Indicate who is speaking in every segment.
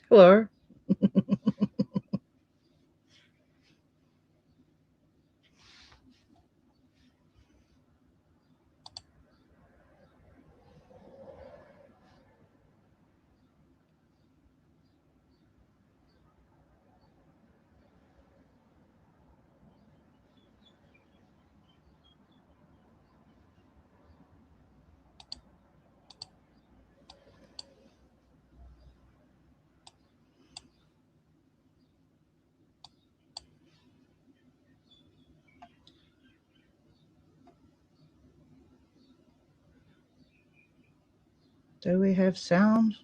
Speaker 1: Hello. Do we have sound?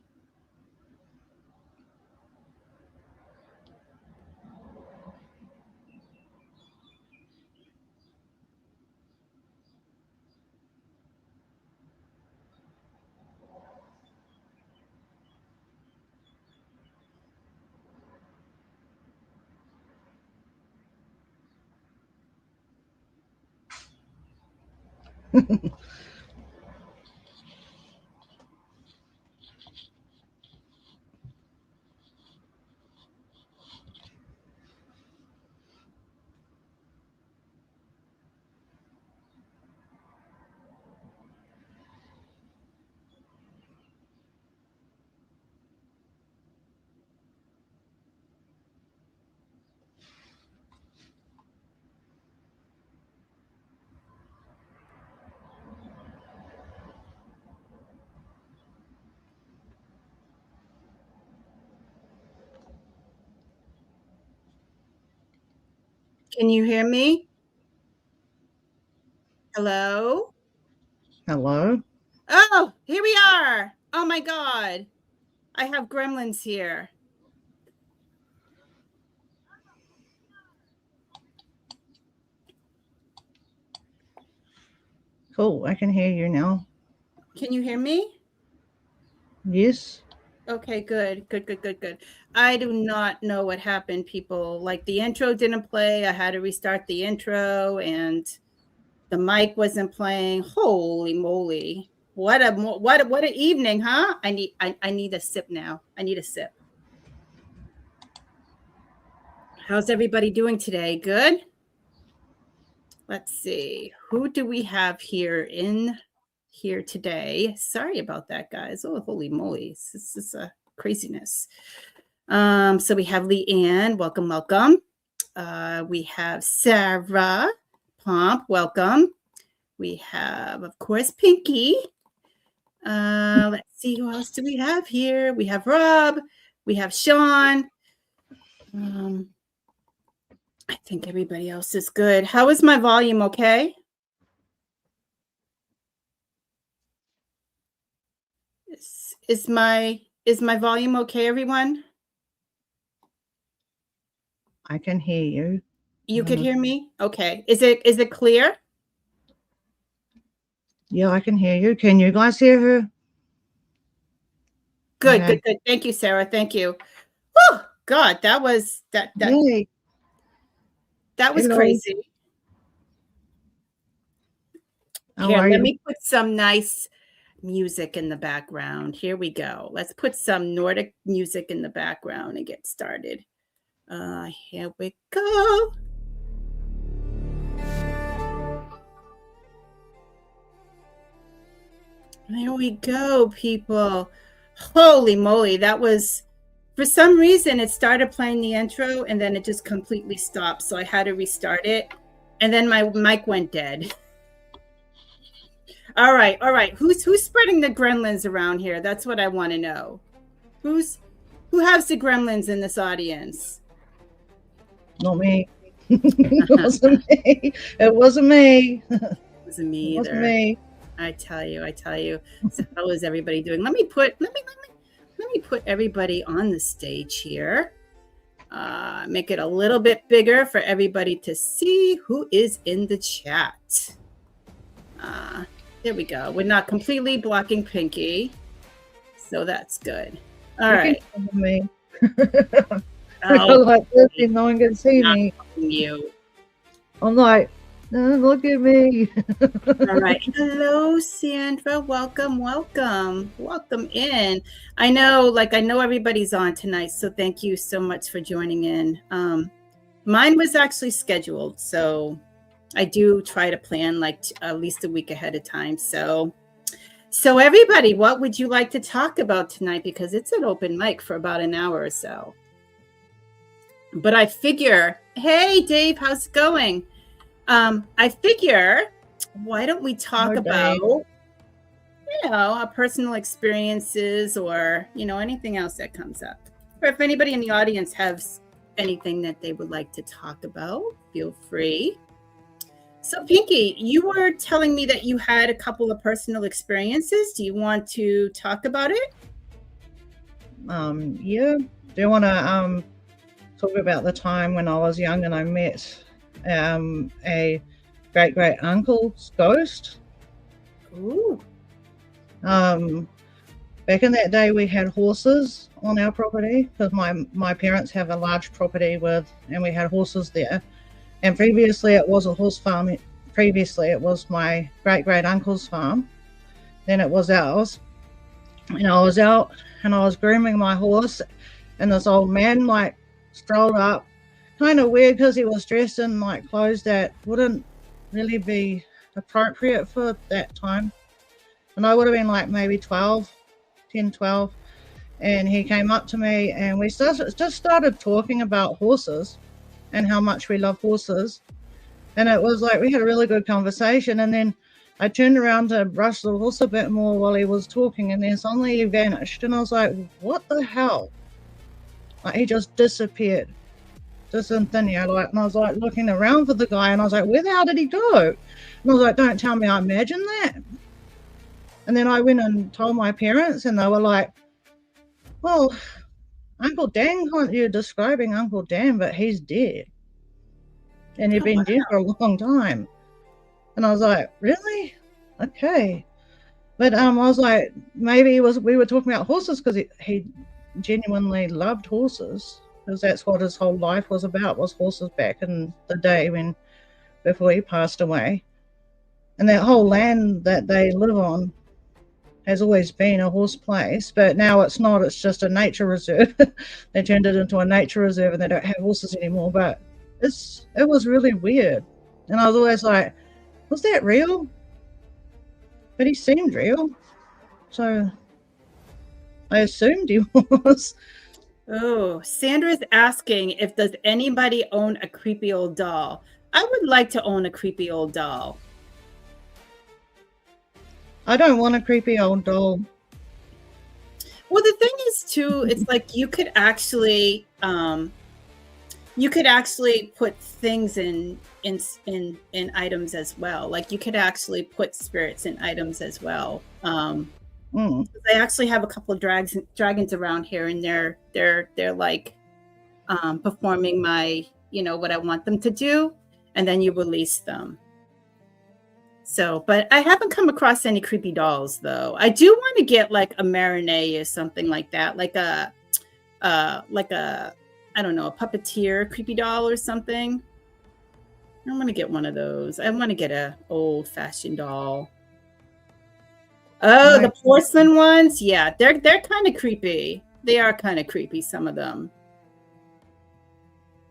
Speaker 2: Can you hear me? Hello?
Speaker 1: Hello.
Speaker 2: Oh, here we are. Oh my God. I have gremlins here.
Speaker 1: Cool. I can hear you now.
Speaker 2: Can you hear me?
Speaker 1: Yes.
Speaker 2: Okay, good. I do not know what happened, people. Like the intro didn't play. I had to restart the intro and the mic wasn't playing. Holy moly. What an evening, huh? I need a sip now. I need a sip. How's everybody doing today? Good? Let's see. Who do we have here today? Sorry about that, guys. Oh, holy moly. This is a craziness. So we have Leanne. Welcome. We have Sarah Pomp. Welcome. We have, of course, Pinkie. Let's see, who else do we have here? We have Rob. We have Sean. I think everybody else is good. How is my volume? Okay. Is my volume okay, everyone?
Speaker 1: I can hear you.
Speaker 2: You could hear me? Okay. Is it clear?
Speaker 1: Yeah, I can hear you. Can you guys hear her?
Speaker 2: Good. Thank you, Sarah. Thank you. Oh God, that was
Speaker 1: Yay.
Speaker 2: that was
Speaker 1: Hello.
Speaker 2: crazy. Here,
Speaker 1: How are
Speaker 2: let
Speaker 1: you?
Speaker 2: me put some nice music in the background. Here we go. Let's put some Nordic music in the background and get started. Here we go. There we go, people. Holy moly, that was, for some reason, it started playing the intro and then it just completely stopped. So I had to restart it. And then my mic went dead. All right. Who's spreading the gremlins around here? That's what I want to know. Who has the gremlins in this audience?
Speaker 1: Not me. It wasn't me. It wasn't me.
Speaker 2: It wasn't me either.
Speaker 1: It wasn't me.
Speaker 2: I tell you. So how is everybody doing? Let me put everybody on the stage here. Make it a little bit bigger for everybody to see who is in the chat. There we go. We're not completely blocking Pinkie, so that's good. All right.
Speaker 1: Me.
Speaker 2: Oh,
Speaker 1: like this, no one can see me.
Speaker 2: You.
Speaker 1: I'm like Look at me.
Speaker 2: All right. Hello, Sandra. Welcome, welcome, welcome in. I know everybody's on tonight, so thank you so much for joining in. Mine was actually scheduled, so I do try to plan like at least a week ahead of time. So everybody, what would you like to talk about tonight? Because it's an open mic for about an hour or so. But I figure, hey, Dave, how's it going? I figure, why don't we talk about, our personal experiences or, anything else that comes up. Or if anybody in the audience has anything that they would like to talk about, feel free. So, Pinkie, you were telling me that you had a couple of personal experiences. Do you want to talk about it?
Speaker 1: Yeah. Do you want to talk about the time when I was young and I met a great uncle's ghost?
Speaker 2: Ooh.
Speaker 1: Back in that day, we had horses on our property because my parents have a large property and we had horses there. And previously, it was a horse farm. Previously, it was my great uncle's farm. Then it was ours. And I was out and I was grooming my horse, and this old man strolled up, kind of weird because he was dressed in clothes that wouldn't really be appropriate for that time. And I would have been maybe 12, and he came up to me and we just started talking about horses and how much we love horses. And it was we had a really good conversation, and then I turned around to brush the horse a bit more while he was talking, and then suddenly he vanished, and I was like, what the hell? He just disappeared, just in thin air, and I was looking around for the guy, and I was like, where the hell did he go? And I was like, don't tell me I imagined that. And then I went and told my parents, and they were like, well, Uncle Dan, you're describing Uncle Dan, but he's dead. And he'd been dead for a long time. And I was like, really? Okay. But I was like, maybe we were talking about horses because he genuinely loved horses, because that's what his whole life was about, was horses back in the day before he passed away. And that whole land that they live on has always been a horse place, but now it's not. It's just a nature reserve. They turned it into a nature reserve and they don't have horses anymore. But it was really weird. And I was always like, was that real? But he seemed real. So I assumed he was.
Speaker 2: Oh, Sandra's asking if does anybody own a creepy old doll? I would like to own a creepy old doll.
Speaker 1: I don't want a creepy old doll.
Speaker 2: Well, the thing is too, it's you could actually put things in items as well. You could actually put spirits in items as well. I actually have a couple of dragons around here, and they're performing my, what I want them to do, and then you release them. So, but I haven't come across any creepy dolls though. I do want to get a marinade or something like that, I don't know, a puppeteer creepy doll or something. I want to get one of those. I want to get a old-fashioned doll. Oh, the porcelain ones? Yeah, they're kind of creepy. They are kind of creepy, some of them.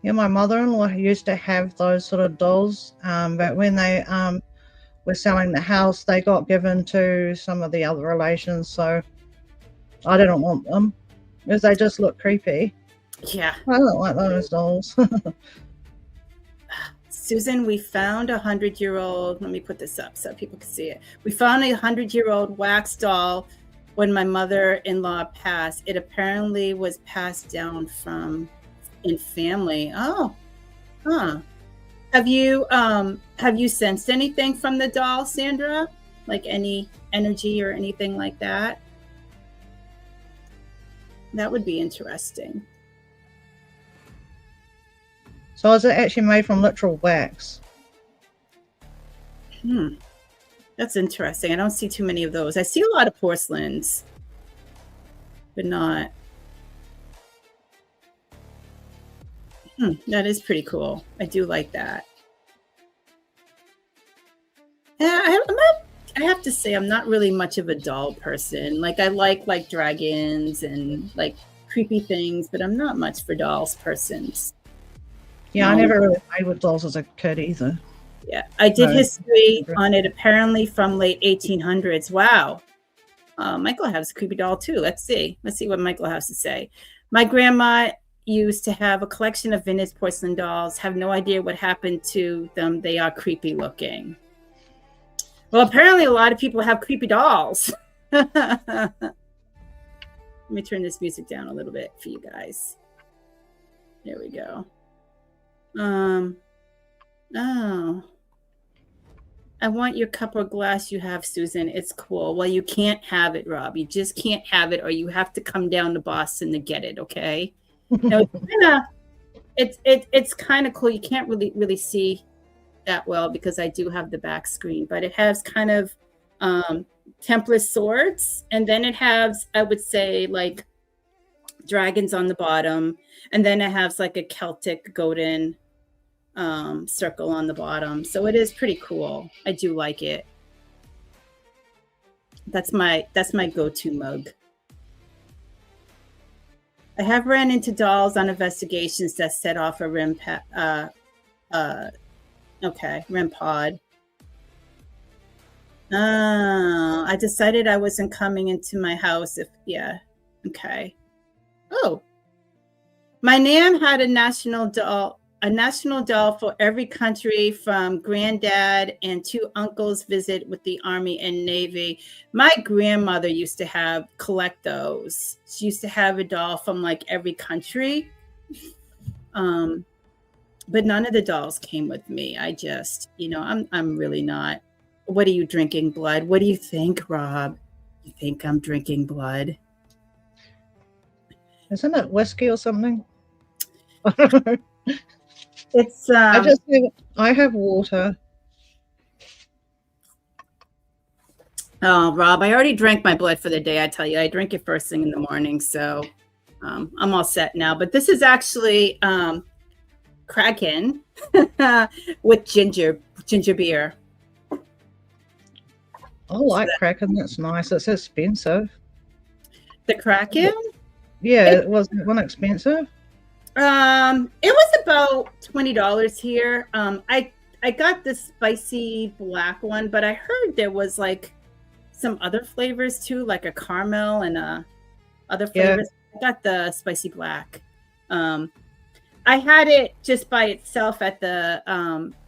Speaker 1: Yeah, my mother-in-law used to have those sort of dolls, but when they were selling the house, they got given to some of the other relations, so I didn't want them because they just look creepy.
Speaker 2: Yeah.
Speaker 1: I don't like those dolls.
Speaker 2: Susan, we found 100-year-old, let me put this up so people can see it. We found a 100-year-old wax doll when my mother-in-law passed. It apparently was passed down in family. Oh, huh. Have you sensed anything from the doll, Sandra? Like any energy or anything like that? That would be interesting.
Speaker 1: So is it actually made from literal wax?
Speaker 2: That's interesting. I don't see too many of those. I see a lot of porcelains, but not. That is pretty cool. I do like that. I have to say, I'm not really much of a doll person. Like, I like dragons and like creepy things, but I'm not much for dolls persons.
Speaker 1: Yeah, I never really played with dolls as a kid either.
Speaker 2: Yeah, I did
Speaker 1: No.
Speaker 2: history on it, apparently from late 1800s. Wow. Michael has a creepy doll too. Let's see what Michael has to say. My grandma used to have a collection of vintage porcelain dolls. Have no idea what happened to them. They are creepy looking. Well, apparently a lot of people have creepy dolls. Let me turn this music down a little bit for you guys. There we go. Oh. I want your cup or glass you have, Susan. It's cool. Well, you can't have it, Rob. You just can't have it, or you have to come down to Boston to get it, okay? No, it's kind of cool. You can't really see that well because I do have the back screen, but it has kind of Templar swords, and then it has, I would say, like dragons on the bottom, and then it has like a Celtic golden circle on the bottom. So it is pretty cool. I do like it. That's my go-to mug. I have ran into dolls on investigations that set off a REM pod. Oh, I decided I wasn't coming into my house okay. Oh, my Nam had a national doll for every country, from granddad and 2 uncles visit with the Army and Navy. My grandmother used to collect those. She used to have a doll from like every country. But none of the dolls came with me. I just, I'm really not. What are you drinking, blood? What do you think, Rob? You think I'm drinking blood?
Speaker 1: Isn't it whiskey or something?
Speaker 2: It's
Speaker 1: I have water.
Speaker 2: Oh, Rob, I already drank my blood for the day. I tell you, I drink it first thing in the morning, so I'm all set now. But this is actually Kraken with ginger beer.
Speaker 1: I like Kraken. That's nice. It's expensive.
Speaker 2: The Kraken?
Speaker 1: Yeah, it wasn't expensive.
Speaker 2: It was about $20 here. I got the spicy black one, but I heard there was like some other flavors too, like a caramel and other flavors. Yeah. I got the spicy black. I had it just by itself at the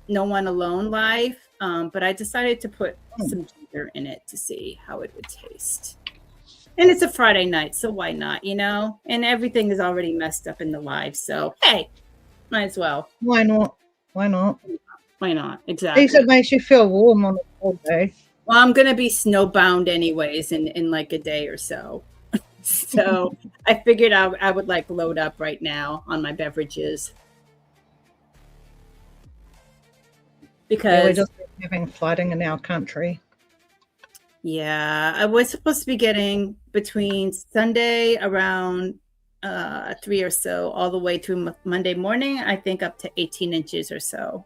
Speaker 2: No One Alone live, but I decided to put some ginger in it to see how it would taste. And it's a Friday night, so why not, And everything is already messed up in the live, so hey, might as well.
Speaker 1: Why not?
Speaker 2: Exactly.
Speaker 1: At least it makes you feel warm on a cold day.
Speaker 2: Well, I'm going to be snowbound anyways in like a day or so. So I figured I would like load up right now on my beverages. Because
Speaker 1: we're just having flooding in our country.
Speaker 2: Yeah, I was supposed to be getting between Sunday around 3 or so, all the way through Monday morning, I think up to 18 inches or so.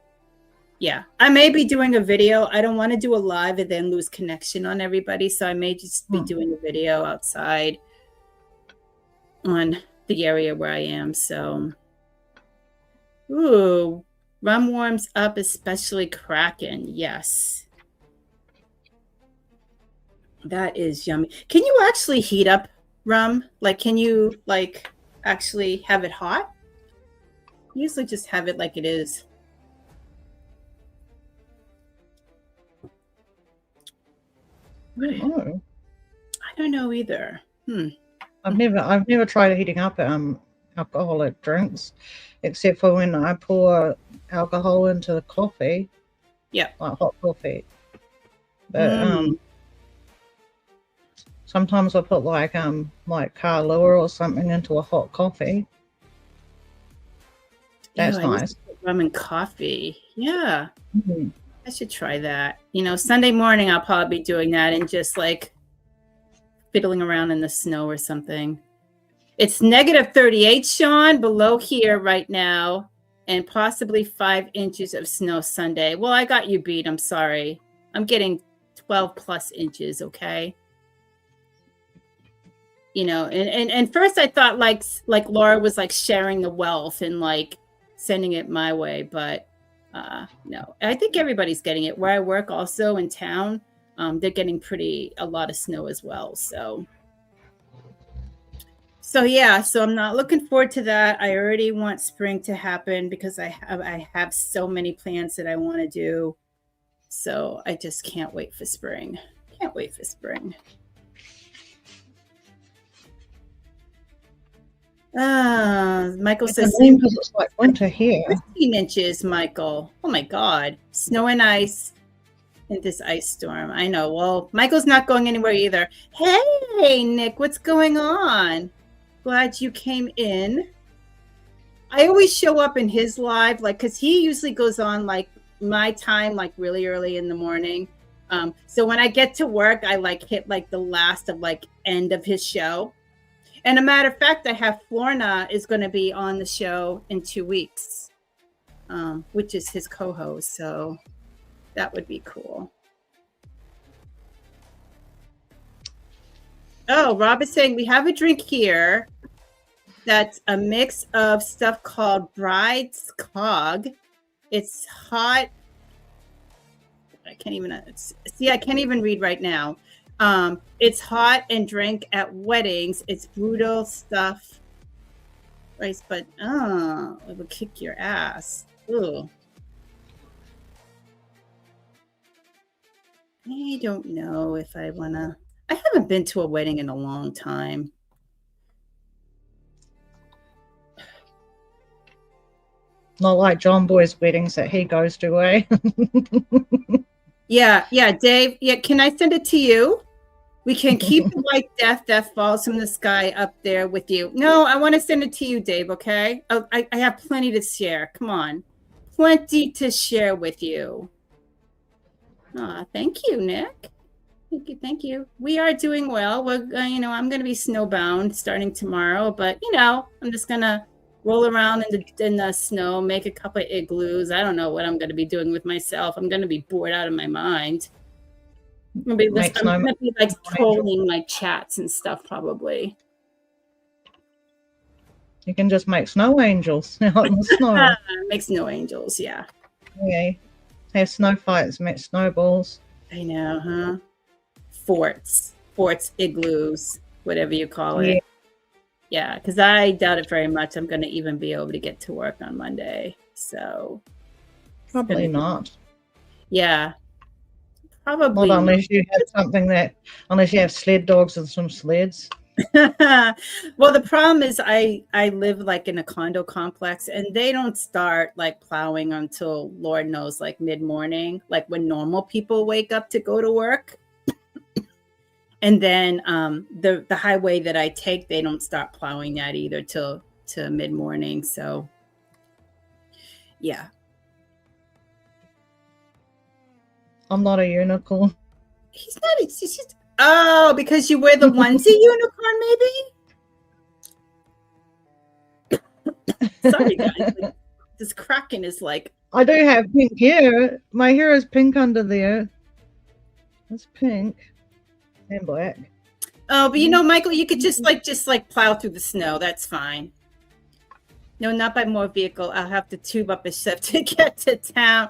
Speaker 2: Yeah, I may be doing a video. I don't want to do a live and then lose connection on everybody. So I may just be doing a video outside on the area where I am. So, ooh, rum warms up, especially Kraken. Yes. That is yummy. Can you actually heat up rum? Like, can you actually have it hot? I usually just have it like it is. I don't know either.
Speaker 1: I've never tried heating up alcoholic drinks, except for when I pour alcohol into the coffee.
Speaker 2: Yeah,
Speaker 1: like hot coffee. But sometimes I put like Kahlua or something into a hot coffee. That's nice.
Speaker 2: Rum and coffee. Yeah. Mm-hmm. I should try that. Sunday morning I'll probably be doing that and just like fiddling around in the snow or something. It's negative 38, Sean, below here right now, and possibly 5 inches of snow Sunday. Well, I got you beat. I'm sorry. I'm getting 12 plus inches. Okay. You know, and first I thought like Laura was like sharing the wealth and like sending it my way, but no, I think everybody's getting it. Where I work also in town, they're getting a lot of snow as well. So yeah, so I'm not looking forward to that. I already want spring to happen because I have so many plans that I want to do. So I just can't wait for spring. Can't wait for spring. Michael says
Speaker 1: because it's like winter here.
Speaker 2: 15 inches, Michael. Oh my God. Snow and ice in this ice storm. I know. Well, Michael's not going anywhere either. Hey, Nick, what's going on? Glad you came in. I always show up in his live, like, because he usually goes on like my time, like really early in the morning. So when I get to work, I like hit like the last of like end of his show. And a matter of fact, I have Florna is going to be on the show in 2 weeks, which is his co-host. So that would be cool. Oh, Rob is saying we have a drink here that's a mix of stuff called Bride's Cog. It's hot. I can't even read right now. It's hot and drink at weddings. It's brutal stuff. Right, but it will kick your ass. Ooh. I don't know if I wanna. I haven't been to a wedding in a long time.
Speaker 1: Not like John Boy's weddings that he goes to, eh?
Speaker 2: Yeah, Dave. Yeah, can I send it to you? We can keep the white death that falls from the sky up there with you. No, I want to send it to you, Dave, okay? I have plenty to share. Come on. Plenty to share with you. Thank you, Nick. Thank you. We are doing well. We're, I'm going to be snowbound starting tomorrow, but, I'm just going to roll around in the snow, make a couple of igloos. I don't know what I'm going to be doing with myself. I'm going to be bored out of my mind. I'm going to be like trolling my chats and stuff probably.
Speaker 1: You can just make snow angels out in the snow.
Speaker 2: Make snow angels, yeah.
Speaker 1: Yeah. Have snow fights, make snowballs.
Speaker 2: I know, huh? Forts, igloos, whatever you call it. Yeah, because I doubt it very much I'm going to even be able to get to work on Monday. So
Speaker 1: probably not.
Speaker 2: Yeah. Probably
Speaker 1: not unless you have unless you have sled dogs and some sleds.
Speaker 2: Well, the problem is I live like in a condo complex and they don't start like plowing until Lord knows like mid-morning, like when normal people wake up to go to work. And then the highway that I take, they don't start plowing that either till mid-morning. So yeah. I'm
Speaker 1: not a unicorn.
Speaker 2: He's not. It's just, because you wear the onesie unicorn, maybe? Sorry, guys. Like, this Kraken is like.
Speaker 1: I do have pink hair. My hair is pink under there. It's pink and black.
Speaker 2: Oh, but Michael, you could just plow through the snow. That's fine. No, not by more vehicle. I'll have to tube up a shift to get to town.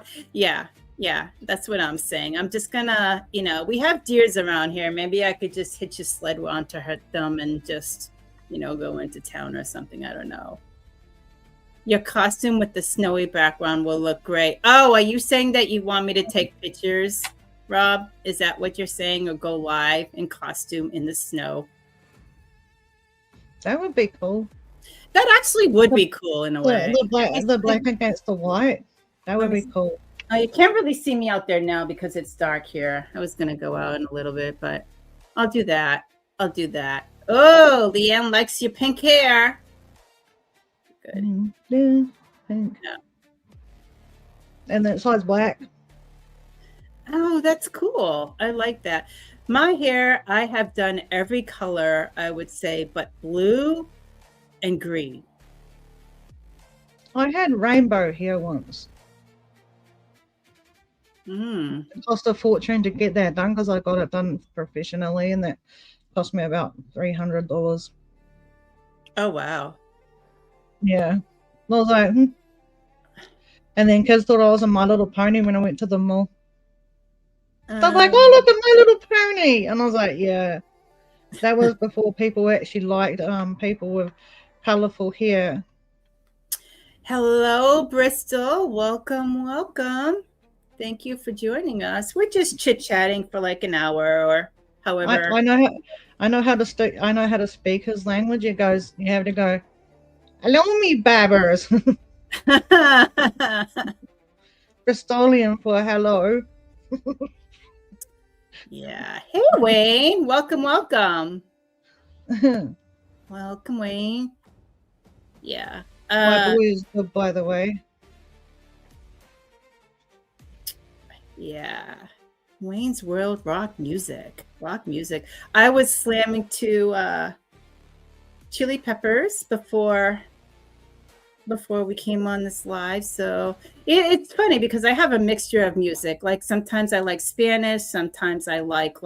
Speaker 2: Yeah, that's what I'm saying. I'm just gonna, we have deers around here. Maybe I could just hitch a sled onto her thumb and just, go into town or something. I don't know. Your costume with the snowy background will look great. Oh, are you saying that you want me to take pictures, Rob? Is that what you're saying? Or go live in costume in the snow?
Speaker 1: That would be cool.
Speaker 2: That actually would be cool in a way.
Speaker 1: The black against the white. That would be cool.
Speaker 2: Oh, you can't really see me out there now because it's dark here. I was going to go out in a little bit, but I'll do that. Oh, Leanne likes your pink hair. Good.
Speaker 1: Yeah, pink. Yeah. And then it side's black.
Speaker 2: Oh, that's cool. I like that. My hair, I have done every color, I would say, but blue and green.
Speaker 1: I had rainbow hair once. It cost a fortune to get that done because I got it done professionally, and that cost me about $300.
Speaker 2: Oh, wow.
Speaker 1: Yeah. I was like, And then kids thought I was a My Little Pony when I went to the mall. They're like, oh, look at My Little Pony. And I was like, yeah. That was before people actually liked people with colourful hair.
Speaker 2: Hello, Bristol. Welcome, welcome. Thank you for joining us. We're just chit-chatting for like an hour or however.
Speaker 1: I know how to speak his language. It goes, you have to go, hello, me babbers. Bristolian for hello.
Speaker 2: Yeah. Hey, Wayne. Welcome, welcome. Welcome, Wayne. Yeah.
Speaker 1: My boy is good, by the way.
Speaker 2: Yeah. Wayne's World rock music. Rock music. I was slamming to Chili Peppers before we came on this live. So it's funny because I have a mixture of music. Like sometimes I like Spanish, sometimes I like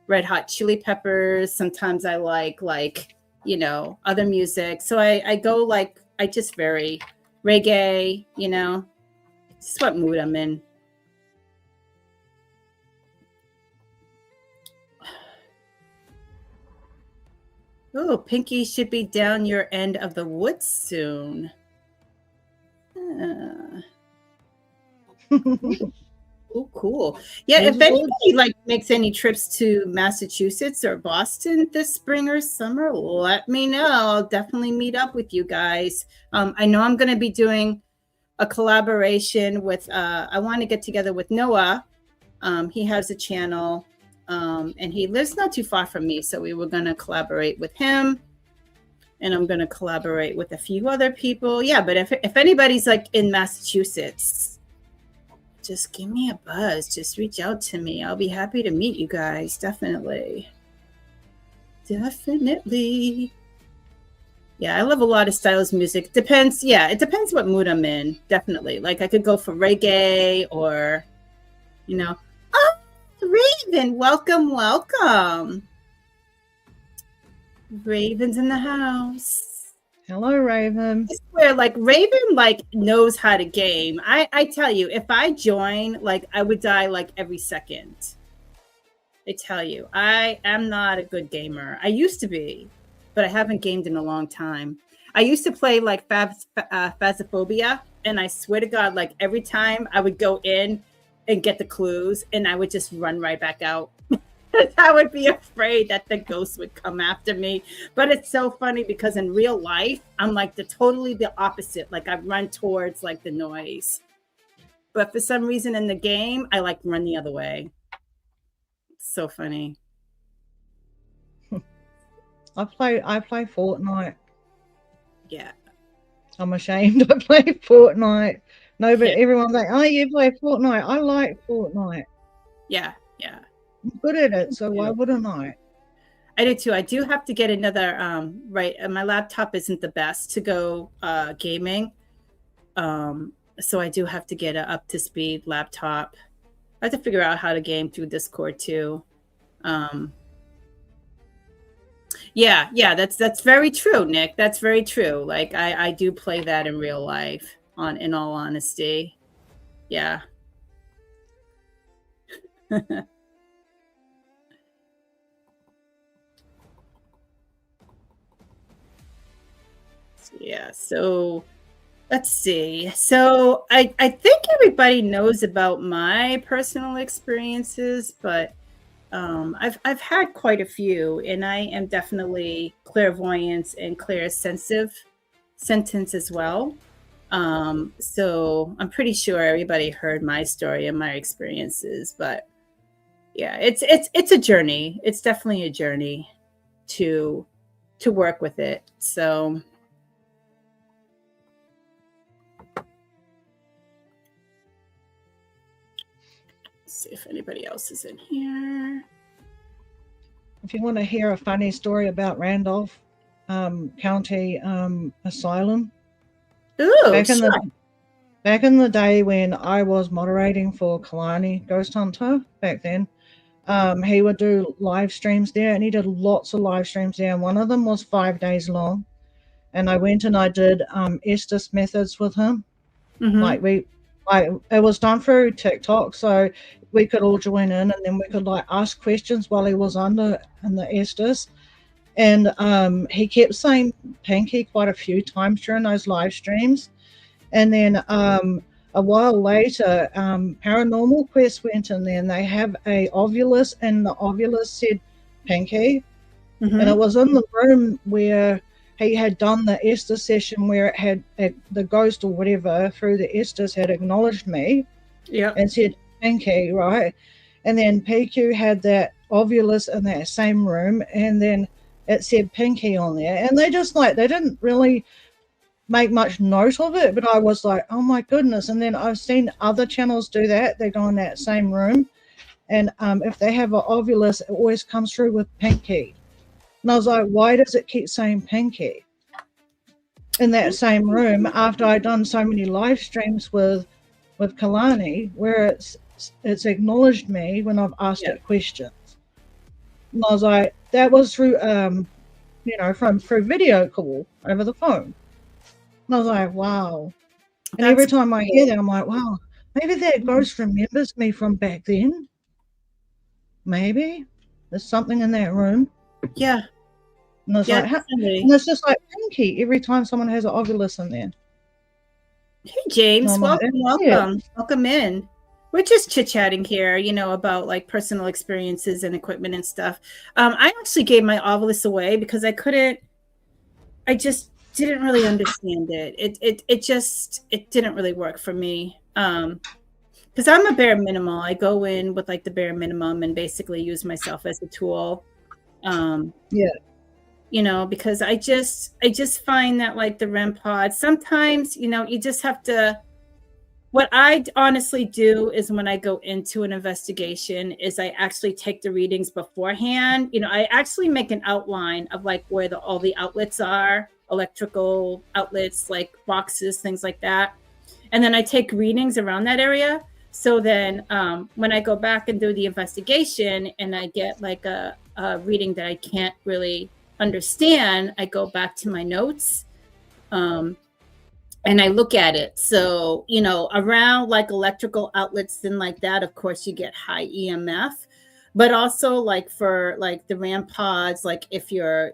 Speaker 2: Red Hot Chili Peppers, sometimes I like other music. So I go like I just vary. Reggae, it's what mood I'm in. Oh, Pinkie should be down your end of the woods soon. Oh, cool. Yeah, if anybody makes any trips to Massachusetts or Boston this spring or summer, let me know. I'll definitely meet up with you guys. I know I'm going to be doing a collaboration with, I want to get together with Noah. He has a channel. And he lives not too far from me, so we were going to collaborate with him, and I'm going to collaborate with a few other people. Yeah, but if anybody's like in Massachusetts, just give me a buzz. Just reach out to me. I'll be happy to meet you guys. Definitely. Yeah, I love a lot of styles of music. Depends. Yeah, it depends what mood I'm in. Definitely. Like I could go for reggae or, Raven, welcome. Raven's in the house.
Speaker 1: Hello, Raven.
Speaker 2: I swear, Raven knows how to game. I tell you, if I join, I would die every second. I tell you, I am not a good gamer. I used to be, but I haven't gamed in a long time. I used to play Phasmophobia, and I swear to God, every time I would go in and get the clues, and I would just run right back out. I would be afraid that the ghost would come after me. But it's so funny because in real life, I'm totally the opposite. I run towards the noise. But for some reason in the game, I run the other way. It's so funny.
Speaker 1: I play Fortnite.
Speaker 2: Yeah.
Speaker 1: I'm ashamed I play Fortnite. No, but everyone's like, oh, you play Fortnite. I like Fortnite.
Speaker 2: Yeah.
Speaker 1: I'm good at it, so why wouldn't I?
Speaker 2: I do too. I do have to get another, my laptop isn't the best to go gaming. So I do have to get an up-to-speed laptop. I have to figure out how to game through Discord too. Yeah, that's very true, Nick. That's very true. I do play that in real life, in all honesty. Yeah. Yeah, so let's see. So I think everybody knows about my personal experiences, but I've had quite a few, and I am definitely clairvoyant and clairsensitive sentence as well. So I'm pretty sure everybody heard my story and my experiences, but yeah, it's a journey. It's definitely a journey to work with it. So see if anybody else is in here.
Speaker 1: If you want to hear a funny story about Randolph County Asylum,
Speaker 2: ooh,
Speaker 1: back in
Speaker 2: sure.
Speaker 1: back in the day when I was moderating for Kalani Ghost Hunter back then, he would do live streams there, and he did lots of live streams there. And one of them was 5 days long, and I went and I did Estes methods with him. Like it was done through TikTok, so we could all join in, and then we could like ask questions while he was under in the Estes. And he kept saying Pinkie quite a few times during those live streams. And then a while later, Paranormal Quest went in there, and they have a Ovulus, and the Ovulus said Pinkie. And it was in the room where he had done the Estes session, where it had the ghost or whatever through the Estes had acknowledged me, and said Pinkie, right? And then PQ had that Ovulus in that same room, and then it said Pinkie on there, and they just like they didn't really make much note of it, but I was like, oh my goodness. And then I've seen other channels do that. They go in that same room, and if they have an Ovulus, it always comes through with Pinkie. And I was like, why does it keep saying Pinkie in that same room after I'd done so many live streams with Kalani, where it's acknowledged me when I've asked it questions? And I was like, that was through through video call over the phone. And I was like, wow. And every time I hear that, I'm like, wow, maybe that ghost remembers me from back then. Maybe there's something in that room.
Speaker 2: Yeah.
Speaker 1: And I was like, and it's just like Pinkie every time someone has an Ovulus in there.
Speaker 2: Hey, James, welcome in. We're just chit-chatting here, about like personal experiences and equipment and stuff. I actually gave my Ovulus away because I just didn't really understand it. It didn't really work for me. Because I'm a bare minimal. I go in with like the bare minimum and basically use myself as a tool. Because I just find that like the REM pod, sometimes, you just have to. What I honestly do is when I go into an investigation is I actually take the readings beforehand. I actually make an outline of like where all the outlets are, electrical outlets, like boxes, things like that. And then I take readings around that area. So then when I go back and do the investigation and I get like a reading that I can't really understand, I go back to my notes. And I look at it. So, around like electrical outlets and like that, of course, you get high EMF, but also like for like the RAM pods, like if your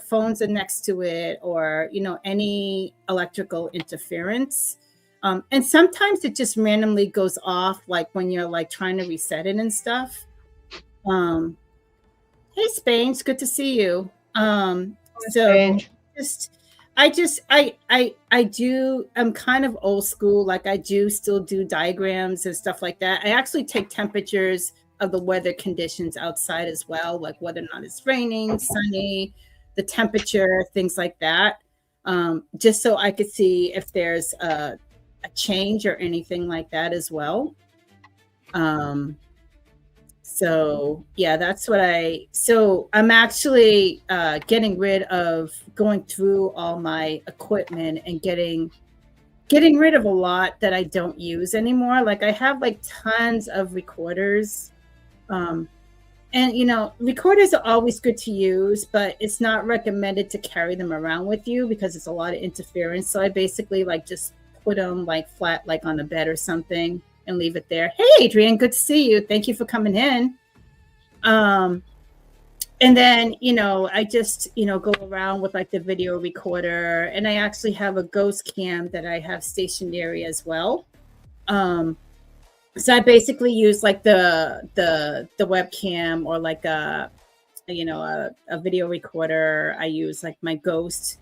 Speaker 2: phones are next to it or, any electrical interference. And sometimes it just randomly goes off, like when you're like trying to reset it and stuff. Hey, Spain, good to see you. I'm kind of old school. Like I do still do diagrams and stuff like that. I actually take temperatures of the weather conditions outside as well, like whether or not it's raining, sunny, the temperature, things like that. Just so I could see if there's a change or anything like that as well. So yeah, that's what I'm actually getting rid of going through all my equipment and getting rid of a lot that I don't use anymore. Like I have like tons of recorders. And recorders are always good to use, but it's not recommended to carry them around with you because it's a lot of interference. So I basically like just put them like flat, like on the bed or something, and leave it there. Hey, Adrian, good to see you. Thank you for coming in. And then, I just, go around with like the video recorder, and I actually have a ghost cam that I have stationary as well. So I basically use like the webcam or like a video recorder. I use like my ghost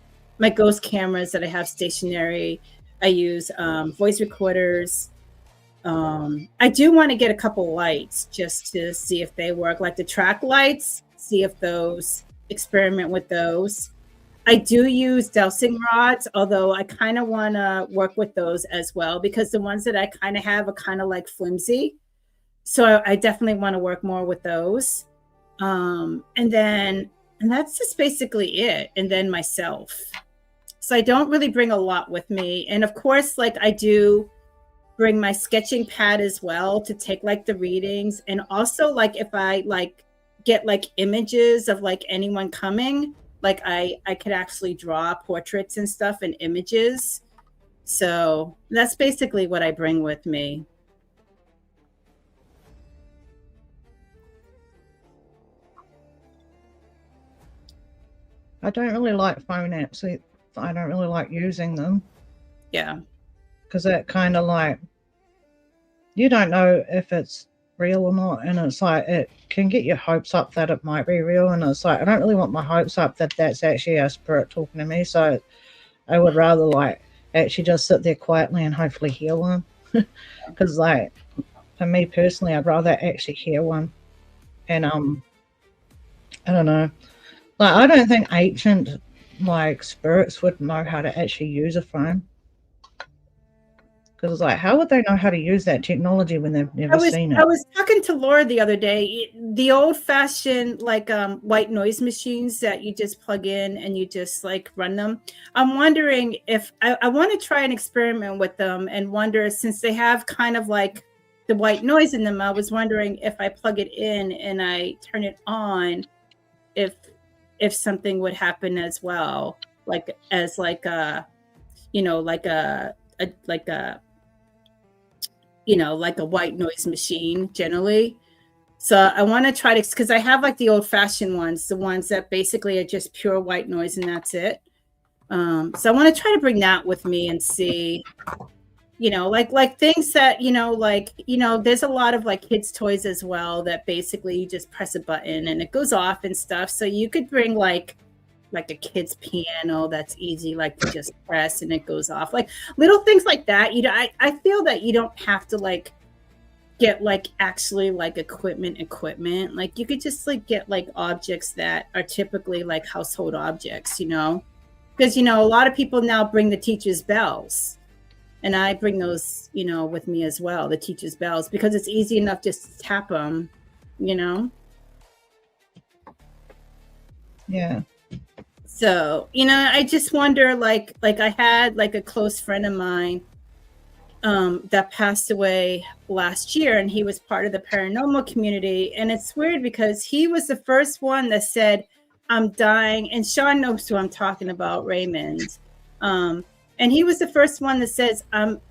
Speaker 2: cameras that I have stationary. I use voice recorders. I do want to get a couple lights just to see if they work, like the track lights, see if those, experiment with those. I do use dowsing rods, although I kind of want to work with those as well because the ones that I kind of have are kind of like flimsy. So I definitely want to work more with those. And that's just basically it. And then myself. So I don't really bring a lot with me. And of course, like I do bring my sketching pad as well to take like the readings. And also like if I like get like images of like anyone coming, like I could actually draw portraits and stuff and images. So that's basically what I bring with me.
Speaker 1: I don't really like phone apps. I don't really like using them.
Speaker 2: Yeah.
Speaker 1: Because that kind of like, you don't know if it's real or not. And it's like, it can get your hopes up that it might be real. And it's like, I don't really want my hopes up that that's actually a spirit talking to me. So I would rather like actually just sit there quietly and hopefully hear one. Because like, for me personally, I'd rather actually hear one. And I don't know. Like, I don't think ancient like spirits would know how to actually use a phone. Because it's like, how would they know how to use that technology when they've never seen it?
Speaker 2: I was talking to Laura the other day. The old-fashioned like white noise machines that you just plug in and you just like run them. I'm wondering if I want to try an experiment with them and wonder, since they have kind of like the white noise in them, I was wondering if I plug it in and I turn it on, if something would happen as well, like as like a, you know, like a you know, like a white noise machine generally. So I want to try to, because I have like the old fashioned ones, the ones that basically are just pure white noise and that's it. So I want to try to bring that with me and see, you know, like things that, you know, like, you know, there's a lot of like kids toys as well that basically you just press a button and it goes off and stuff. So you could bring like a kid's piano that's easy, like to just press and it goes off, like little things like that. You know, I feel that you don't have to like get like actually like equipment. Like you could just like get like objects that are typically like household objects, you know, because, you know, a lot of people now bring the teacher's bells, and I bring those, you know, with me as well, the teacher's bells, because it's easy enough just to tap them, you know.
Speaker 1: Yeah.
Speaker 2: So, you know, I just wonder, like I had like a close friend of mine that passed away last year, and he was part of the paranormal community. And it's weird because he was the first one that said, I'm dying. And Sean knows who I'm talking about, Raymond. And he was the first one that says, I'm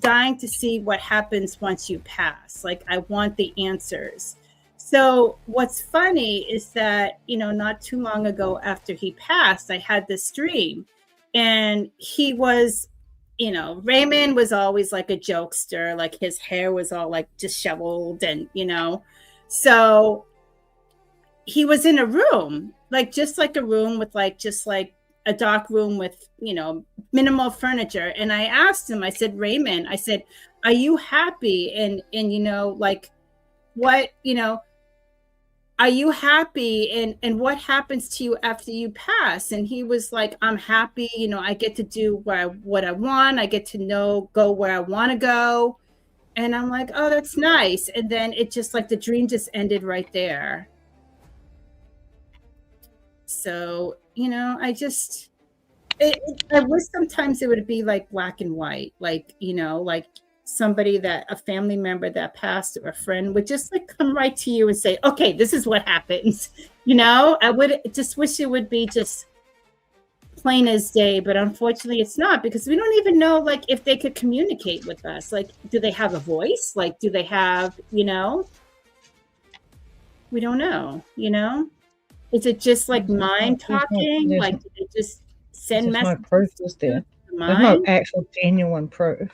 Speaker 2: dying to see what happens once you pass. Like, I want the answers. So what's funny is that, you know, not too long ago after he passed, I had this dream, and he was, you know, Raymond was always like a jokester, like his hair was all like disheveled and, you know, so he was in a room, like just like a room with like, just like a dark room with, you know, minimal furniture. And I asked him, I said, Raymond, I said, are you happy? And, you know, like what, you know, are you happy, and what happens to you after you pass? And he was like, I'm happy, you know, I get to do what I want, I get to go where I want to go. And I'm like, oh, that's nice. And then it just like the dream just ended right there. So, you know, I wish sometimes it would be like black and white, like, you know, like somebody that a family member that passed or a friend would just like come right to you and say, okay, this is what happens. You know, I would just wish it would be just plain as day, but unfortunately it's not, because we don't even know like if they could communicate with us. Like, do they have a voice? Like, do they have, you know, we don't know, you know, is it just like mind talking? Like, did they just send messages?
Speaker 1: No proof, is there? There's no actual genuine proof.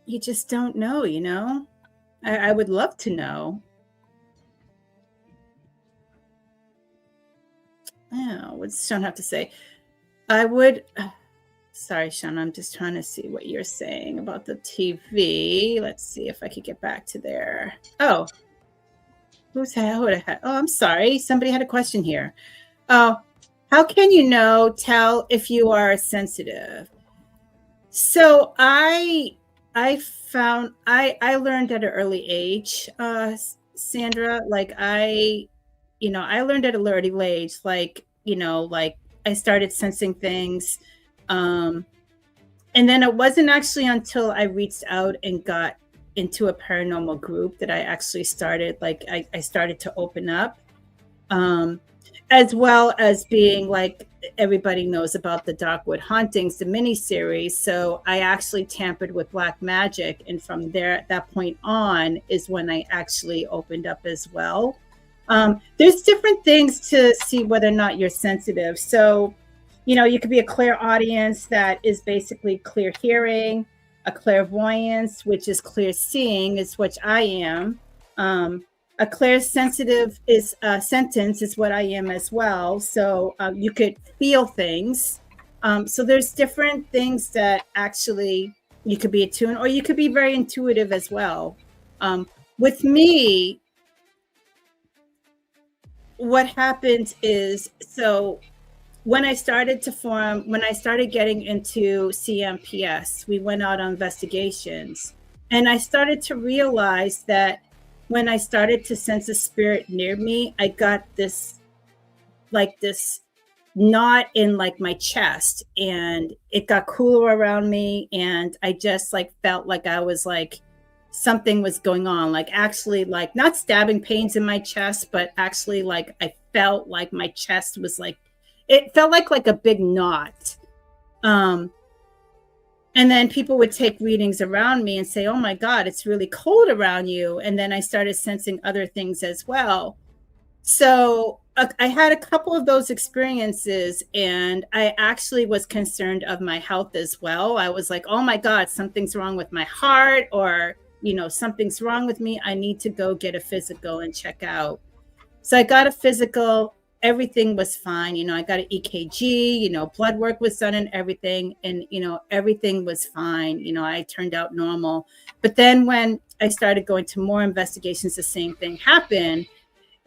Speaker 2: You just don't know, you know. I would love to know. Oh, what's Sean have to say? I would. Sorry, Sean. I'm just trying to see what you're saying about the TV. Let's see if I could get back to there. Oh, who's that? Oh, I'm sorry. Somebody had a question here. Oh, how can you tell if you are sensitive? So I learned at an early age, Sandra, like I learned at an early age, like, you know, like I started sensing things. And then it wasn't actually until I reached out and got into a paranormal group that I actually started, like, I started to open up, as well as being like, everybody knows about the Darkwood Hauntings, the miniseries. So I actually tampered with black magic. And from there, at that point on, is when I actually opened up as well. There's different things to see whether or not you're sensitive. So, you know, you could be a clairaudience, that is basically clear hearing, a clairvoyance, which is clear seeing, is what I am. A clairsensitive is sentence is what I am as well. So you could feel things. So there's different things that actually you could be attuned, or you could be very intuitive as well. With me, what happened is, so when I started getting into CMPS, we went out on investigations, and I started to realize that when I started to sense a spirit near me, I got this knot in like my chest, and it got cooler around me, and I just like felt like I was like, something was going on, like actually like not stabbing pains in my chest, but actually like I felt like my chest was like, it felt like a big knot. And then people would take readings around me and say, oh my God, it's really cold around you. And then I started sensing other things as well. So I had a couple of those experiences, and I actually was concerned of my health as well. I was like, oh my God, something's wrong with my heart, or, you know, something's wrong with me. I need to go get a physical and check out. So I got a physical. Everything was fine. You know, I got an EKG, you know, blood work was done and everything. And, you know, everything was fine. You know, I turned out normal. But then when I started going to more investigations, the same thing happened.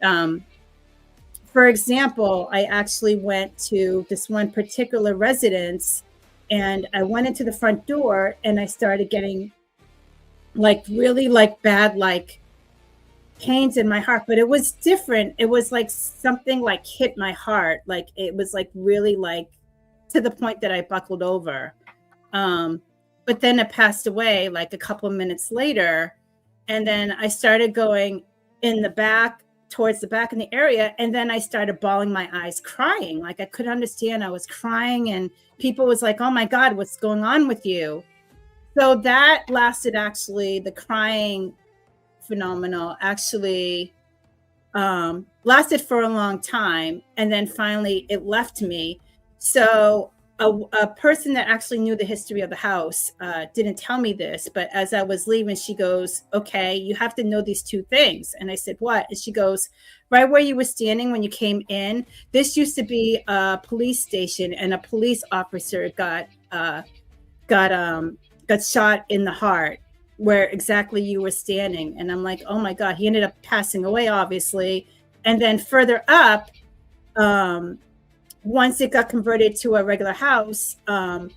Speaker 2: For example, I actually went to this one particular residence, and I went into the front door, and I started getting like really like bad, like pains in my heart, but it was different. It was like something like hit my heart. Like it was like really like to the point that I buckled over. But then it passed away like a couple of minutes later. And then I started going in the back, towards the back in the area. And then I started bawling my eyes, crying. Like I couldn't understand. I was crying, and people was like, oh my God, what's going on with you? So that lasted, actually, the crying phenomenal actually lasted for a long time, and then finally it left me. So a person that actually knew the history of the house didn't tell me this, but as I was leaving, she goes, okay, you have to know these two things. And I said, what? And she goes, right where you were standing when you came in, this used to be a police station, and a police officer got shot in the heart where exactly you were standing. And I'm like, oh my God, he ended up passing away, obviously. And then further up, once it got converted to a regular house, there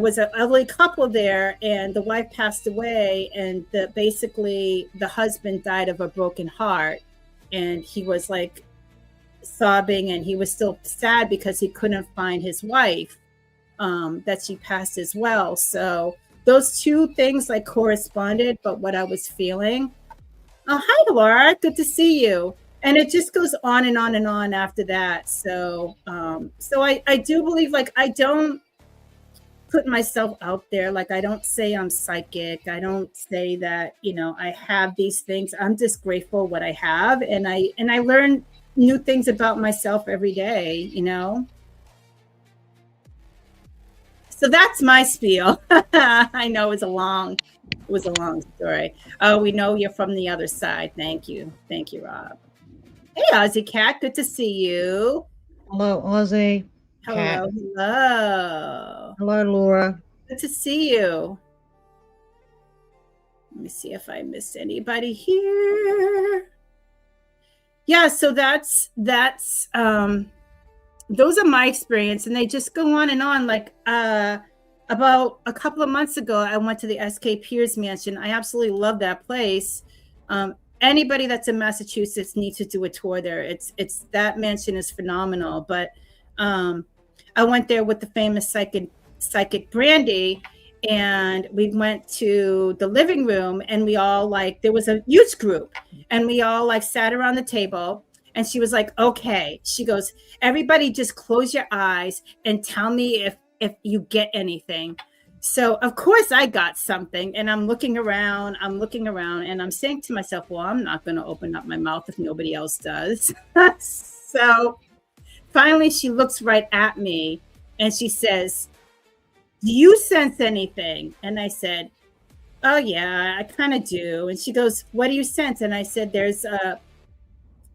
Speaker 2: was an elderly couple there, and the wife passed away, and basically the husband died of a broken heart, and he was like sobbing, and he was still sad because he couldn't find his wife, that she passed as well. So those two things like corresponded, but what I was feeling. Oh, hi, Laura. Good to see you. And it just goes on and on and on after that. So, I do believe, like, I don't put myself out there. Like, I don't say I'm psychic. I don't say that, you know, I have these things. I'm just grateful what I have. And I learn new things about myself every day, you know? So that's my spiel. I know it was a long story. Oh, we know you're from the other side. Thank you, Rob. Hey, Ozzy Cat, good to see you.
Speaker 1: Hello, Ozzy.
Speaker 2: Hello, hello.
Speaker 1: Hello, Laura.
Speaker 2: Good to see you. Let me see if I missed anybody here. Yeah, so that's those are my experience, and they just go on and on. Like about a couple of months ago, I went to the S.K. Pierce Mansion. I absolutely love that place. Anybody that's in Massachusetts needs to do a tour there. It's that mansion is phenomenal. But I went there with the famous psychic brandy, and we went to the living room, and we all like, there was a youth group, and we all like sat around the table, and she was like, okay, she goes, everybody just close your eyes and tell me if you get anything. So of course I got something, and I'm looking around, and I'm saying to myself, well, I'm not going to open up my mouth if nobody else does. So finally she looks right at me and she says, do you sense anything? And I said, oh yeah, I kind of do. And she goes, what do you sense? And I said, there's a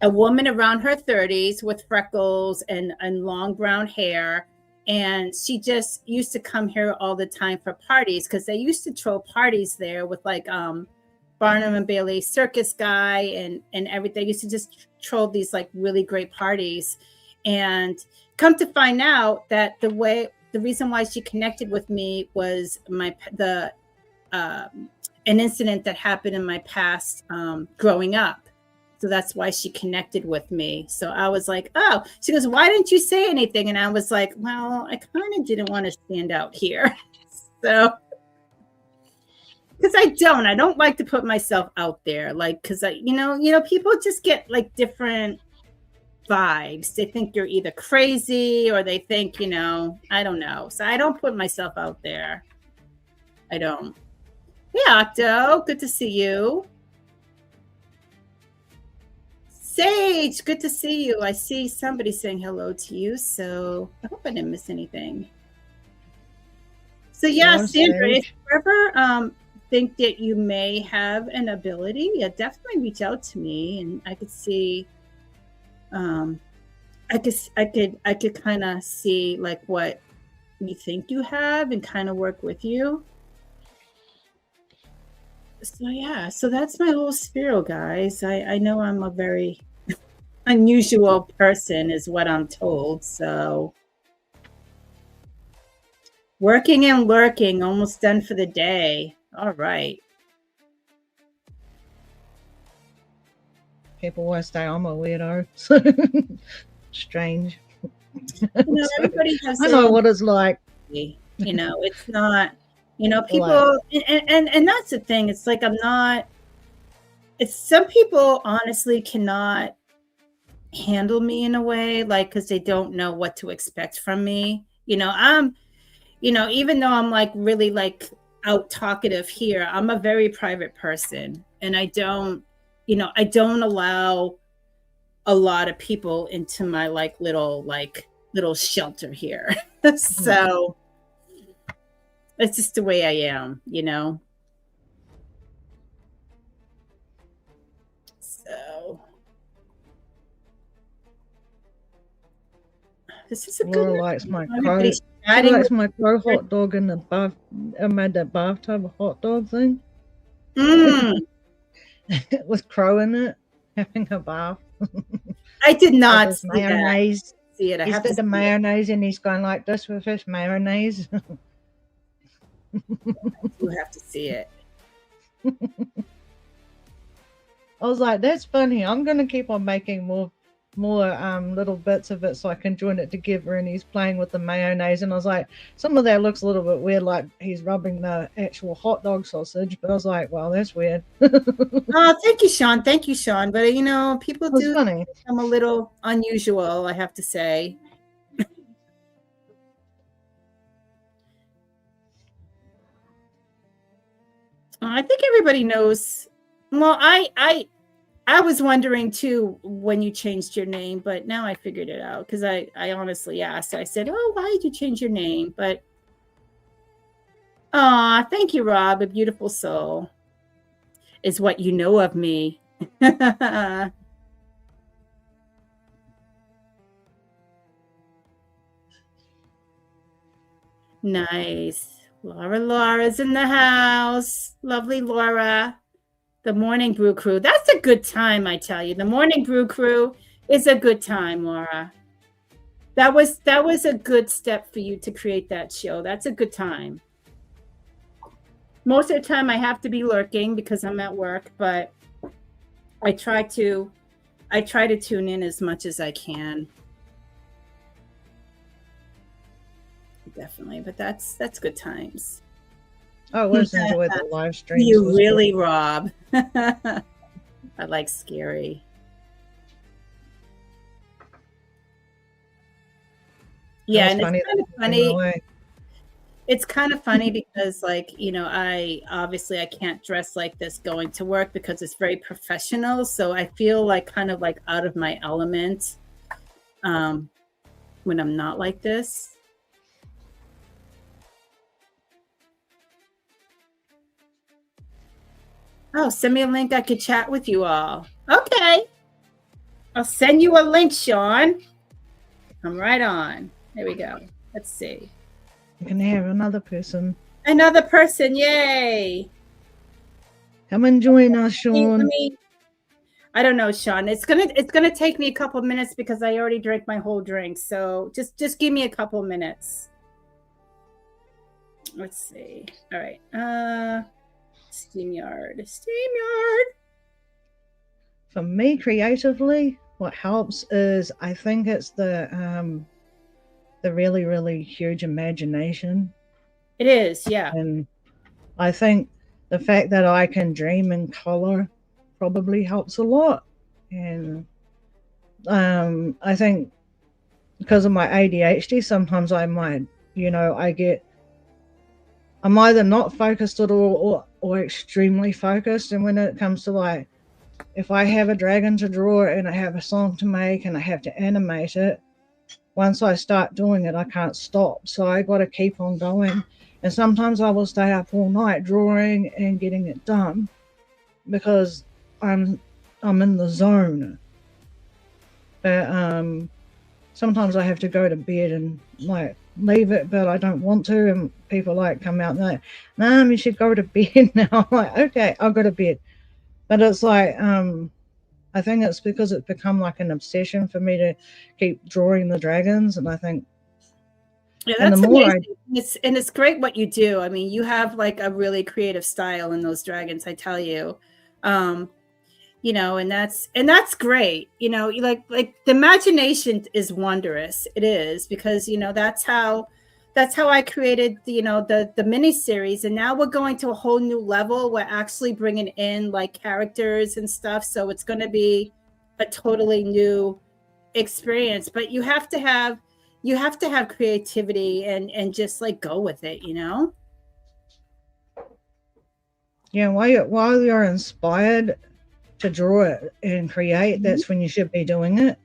Speaker 2: woman around her 30s with freckles and long brown hair. And she just used to come here all the time for parties, because they used to throw parties there with like Barnum and Bailey circus guy and everything. They used to just throw these like really great parties. And come to find out that the reason why she connected with me was an incident that happened in my past growing up. So that's why she connected with me. So I was like, oh, she goes, why didn't you say anything? And I was like, well, I kind of didn't want to stand out here. So, because I don't like to put myself out there. Like, because people just get like different vibes. They think you're either crazy or they think, I don't know. So I don't put myself out there. I don't. Yeah, Octo, good to see you. Sage, good to see you. I see somebody saying hello to you, so I hope I didn't miss anything. So yeah, Sandra, if you ever think that you may have an ability, yeah, definitely reach out to me, and I could see. I could kind of see like what you think you have and kind of work with you. So yeah, so that's my whole spiel, guys. I know I'm a very unusual person, is what I'm told. So working and lurking, almost done for the day. All right.
Speaker 1: People always say I'm a weirdo. Strange.
Speaker 2: Everybody has.
Speaker 1: I know what it's like.
Speaker 2: It's not. People, and that's the thing. It's like it's some people honestly cannot handle me in a way, like, because they don't know what to expect from me. I'm, even though I'm like really like out talkative here, I'm a very private person, and I don't allow a lot of people into my like little shelter here. So it's just the way I am, So this is a good
Speaker 1: Laura likes my crow. She likes my crow hot dog in the bath. I made that bathtub hot dog thing. With crow in it, having a bath.
Speaker 2: I did not see
Speaker 1: mayonnaise.
Speaker 2: See it.
Speaker 1: He's got the mayonnaise and he's going like this with his mayonnaise.
Speaker 2: You have to see it.
Speaker 1: I was like, that's funny. I'm gonna keep on making more little bits of it so I can join it together. And he's playing with the mayonnaise, and I was like, some of that looks a little bit weird, like he's rubbing the actual hot dog sausage, but I was like, well, that's weird.
Speaker 2: Oh, thank you, Sean. But people do
Speaker 1: funny.
Speaker 2: I'm a little unusual, I have to say. I think everybody knows. Well, I was wondering too when you changed your name, but now I figured it out, because I honestly asked. I said, "Oh, why did you change your name?" But thank you, Rob. A beautiful soul is what you know of me. Nice. Laura's in the house. Lovely Laura. The Morning Brew Crew. That's a good time, I tell you. The Morning Brew Crew is a good time, Laura. That was a good step for you to create that show. That's a good time. Most of the time I have to be lurking because I'm at work, but I try to tune in as much as I can. Definitely, but that's good times.
Speaker 1: I always enjoy the live streams.
Speaker 2: You really, Rob. I like scary. Yeah, and it's kind of funny. It's kind of funny because, like, you know, I can't dress like this going to work because it's very professional. So I feel like kind of like out of my element when I'm not like this. Oh, send me a link. I could chat with you all. Okay. I'll send you a link, Sean. Come right on. There we go. Let's see.
Speaker 1: You can have another person.
Speaker 2: Another person. Yay.
Speaker 1: Come and join us, Sean.
Speaker 2: I don't know, Sean. It's gonna take me a couple of minutes because I already drank my whole drink. So just give me a couple of minutes. Let's see. All right. StreamYard.
Speaker 1: For me, creatively, what helps is I think it's the really, really huge imagination.
Speaker 2: It is, yeah.
Speaker 1: And I think the fact that I can dream in color probably helps a lot. And I think because of my ADHD, sometimes I might, you know, I'm either not focused at all or extremely focused. And when it comes to, like, if I have a dragon to draw and I have a song to make and I have to animate it, once I start doing it, I can't stop. So I got to keep on going. And sometimes I will stay up all night drawing and getting it done because I'm in the zone. But sometimes I have to go to bed and, like, leave it, but I don't want to. And people, like, come out and they're like, "Mom, you should go to bed now." I'm like, okay, I'll go to bed. But it's like, I think it's because it's become like an obsession for me to keep drawing the dragons. And I think,
Speaker 2: yeah, that's amazing. It's great what you do. I mean, you have like a really creative style in those dragons, I tell you. You know, and that's great. You know, like the imagination is wondrous. It is, because, you know, that's how I created the, you know, the mini series, and now we're going to a whole new level. We're actually bringing in like characters and stuff, so it's going to be a totally new experience. But you have to have creativity and just like go with it, you know.
Speaker 1: Yeah, while you're inspired to draw it and create, that's when you should be doing it.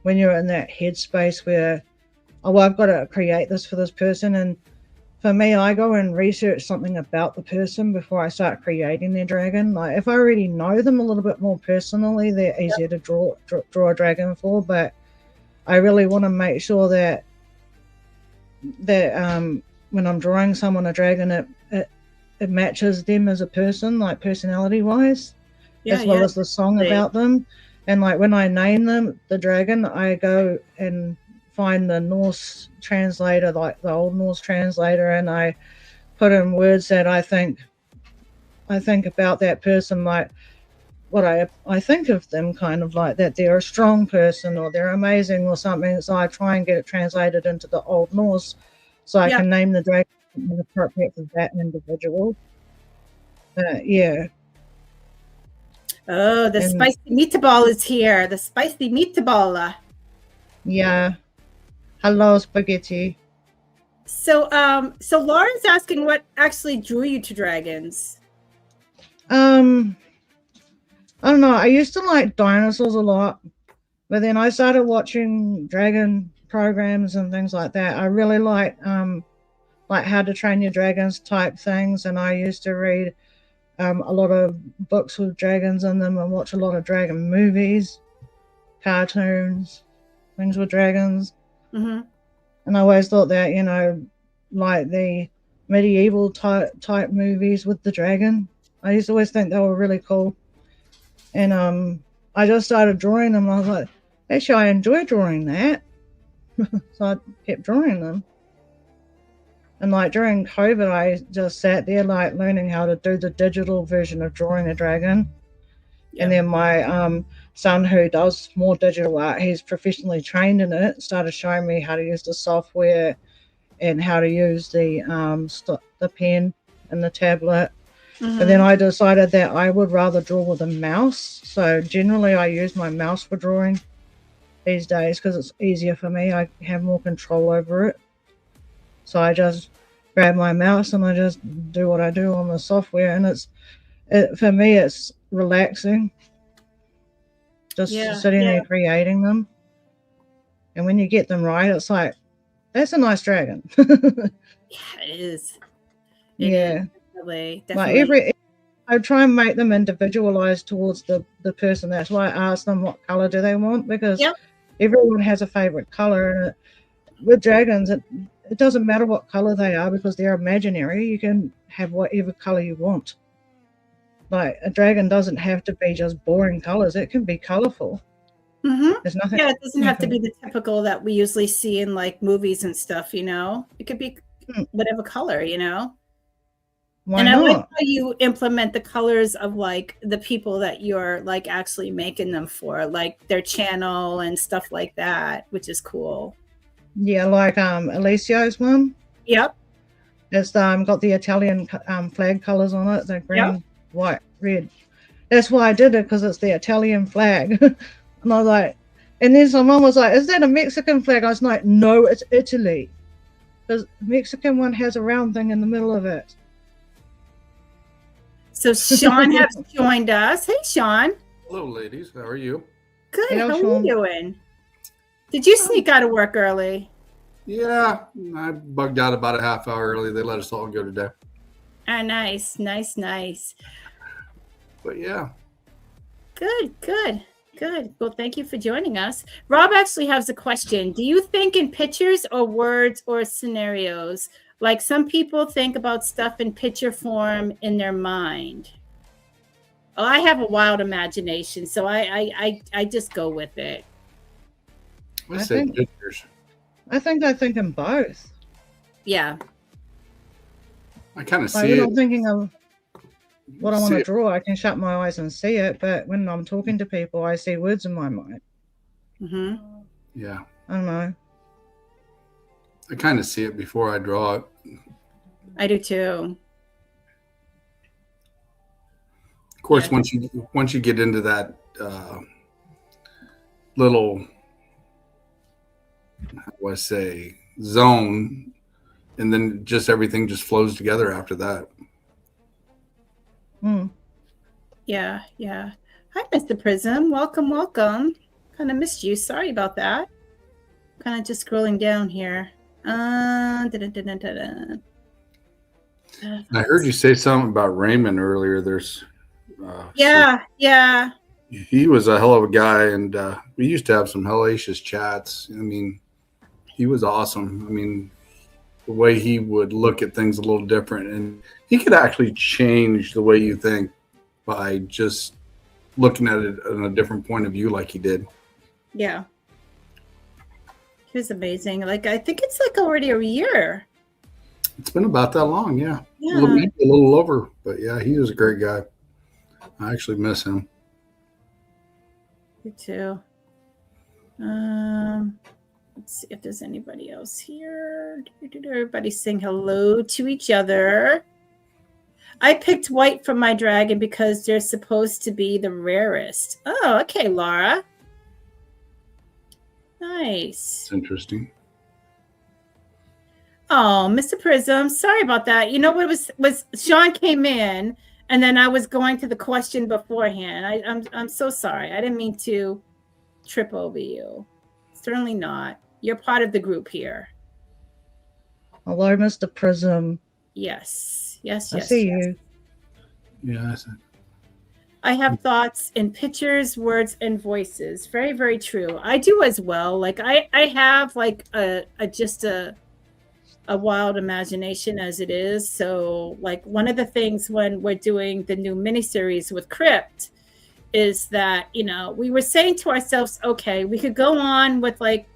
Speaker 1: When you're in that headspace where, oh, well, I've got to create this for this person. And for me, I go and research something about the person before I start creating their dragon. Like, if I already know them a little bit more personally, they're easier to draw a dragon for. But I really want to make sure that when I'm drawing someone a dragon, it matches them as a person, like personality wise, as well as the song about them. And like when I name them the dragon, I go and find the Norse translator, like the old Norse translator, and I put in words that I think about that person, like what I think of them, kind of like that they're a strong person or they're amazing or something. So I try and get it translated into the Old Norse so I can name the dragon appropriate for that individual. Yeah.
Speaker 2: Oh, the spicy meatball is here. The spicy meatball.
Speaker 1: Yeah. Hello, spaghetti.
Speaker 2: So Lauren's asking what actually drew you to dragons.
Speaker 1: I don't know. I used to like dinosaurs a lot, but then I started watching dragon programs and things like that. I really like How to Train Your Dragons type things, and I used to read a lot of books with dragons in them and watch a lot of dragon movies, cartoons, things with dragons.
Speaker 2: Mm-hmm.
Speaker 1: And I always thought that, you know, like the medieval type movies with the dragon, I used to always think they were really cool. And I just started drawing them, and I was like, actually, I enjoy drawing that. So I kept drawing them. And like during COVID, I just sat there like learning how to do the digital version of drawing a dragon. And then my son, who does more digital art, he's professionally trained in it, started showing me how to use the software and how to use the pen and the tablet. But then I decided that I would rather draw with a mouse. So generally I use my mouse for drawing these days because it's easier for me. I have more control over it. So I just grab my mouse and I just do what I do on the software, and for me it's relaxing. Just sitting there creating them. And when you get them right, it's like, that's a nice dragon.
Speaker 2: Yeah, it is. It is. Definitely.
Speaker 1: Like I try and make them individualized towards the person. That's why I ask them what color do they want, because everyone has a favorite color. And with dragons, it doesn't matter what color they are because they're imaginary. You can have whatever color you want. Like a dragon doesn't have to be just boring colors. It can be colorful.
Speaker 2: There's nothing. Yeah, it doesn't have to be the typical that we usually see in like movies and stuff. It could be whatever color.
Speaker 1: Why not?
Speaker 2: I like how you implement the colors of like the people that you're like actually making them for, like their channel and stuff like that, which is cool.
Speaker 1: Yeah, like Alessio's one.
Speaker 2: Yep.
Speaker 1: It's got the Italian flag colors on it, the green, white, red. That's why I did it, because it's the Italian flag. And I was like, and then someone was like, is that a Mexican flag? I was like, no, it's Italy. Because the Mexican one has a round thing in the middle of it.
Speaker 2: So Sean has joined us. Hey, Sean.
Speaker 3: Hello, ladies. How are you?
Speaker 2: Good. How are you doing? Did you sneak out of work early?
Speaker 3: Yeah, I bugged out about a half hour early. They let us all go today.
Speaker 2: Nice.
Speaker 3: But yeah.
Speaker 2: Good. Well, thank you for joining us. Rob actually has a question. Do you think in pictures or words or scenarios? Like some people think about stuff in picture form in their mind. Oh, I have a wild imagination, so I just go with it.
Speaker 3: I think pictures.
Speaker 1: I think in both.
Speaker 2: Yeah.
Speaker 3: I kind of
Speaker 1: like,
Speaker 3: see it.
Speaker 1: I'm thinking of what I want to draw. I can shut my eyes and see it, but when I'm talking to people, I see words in my mind.
Speaker 3: Yeah.
Speaker 1: I don't know.
Speaker 3: I kind of see it before I draw it.
Speaker 2: I do too.
Speaker 3: Of course, once you get into that little, how do I say, zone, and then just everything just flows together after that.
Speaker 2: Yeah. Hi, Mr. Prism. Welcome. Kind of missed you. Sorry about that. Kind of just scrolling down here.
Speaker 3: I heard you say something about Raymond earlier. There's
Speaker 2: yeah.
Speaker 3: He was a hell of a guy, and we used to have some hellacious chats. I mean, he was awesome. I mean, the way he would look at things a little different, and he could actually change the way you think by just looking at it in a different point of view, like he did.
Speaker 2: Yeah. He was amazing. Like, I think it's like already a year.
Speaker 3: It's been about that long, yeah. Maybe a little over, but yeah, he was a great guy. I actually miss him.
Speaker 2: Me too. Let's see if there's anybody else here. Everybody's saying hello to each other. I picked white for my dragon because they're supposed to be the rarest. Oh, okay, Laura. Nice.
Speaker 3: It's interesting.
Speaker 2: Oh, Mr. Prism, sorry about that. You know what was Sean came in, and then I was going to the question beforehand. I'm so sorry. I didn't mean to trip over you. Certainly not. You're part of the group here.
Speaker 1: Hello, Mr. Prism.
Speaker 2: Yes.
Speaker 1: I see you.
Speaker 3: Yeah, I see.
Speaker 2: I have thoughts in pictures, words, and voices. Very, very true. I do as well. Like I have like a wild imagination as it is. So like one of the things when we're doing the new miniseries with Crypt is that, we were saying to ourselves, okay, we could go on with like,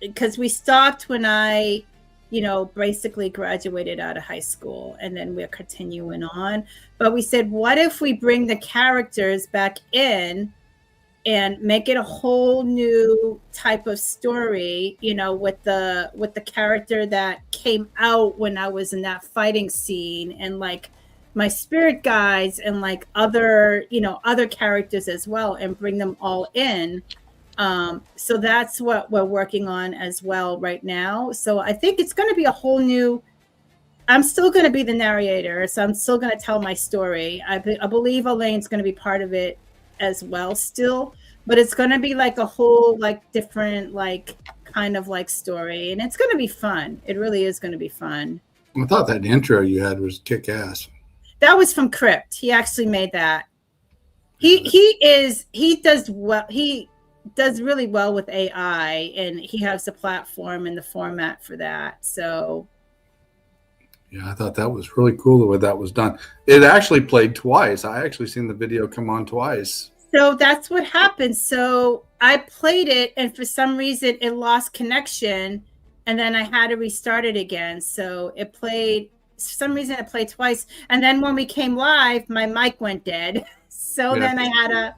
Speaker 2: because we stopped when I, basically graduated out of high school, and then we're continuing on. But we said, what if we bring the characters back in and make it a whole new type of story, you know, with the character that came out when I was in that fighting scene, and like my spirit guides and like other, you know, other characters as well, and bring them all in. So that's what we're working on as well right now. So I think it's going to be a whole new, I'm still going to be the narrator, so I'm still going to tell my story. I believe Elaine's going to be part of it as well still, but it's going to be like a whole like different like kind of like story, and it's going to be fun. It really is going to be fun.
Speaker 3: I thought that intro you had was kick ass.
Speaker 2: That was from Crypt. He actually made that. He does well. He does really well with AI, and he has the platform and the format for that. So
Speaker 3: yeah, I thought that was really cool the way that was done. It actually played twice. I actually seen the video come on twice.
Speaker 2: So that's what happened. So I played it, and for some reason it lost connection, and then I had to restart it again. So it played, for some reason it played twice. And then when we came live, my mic went dead. So yeah. Then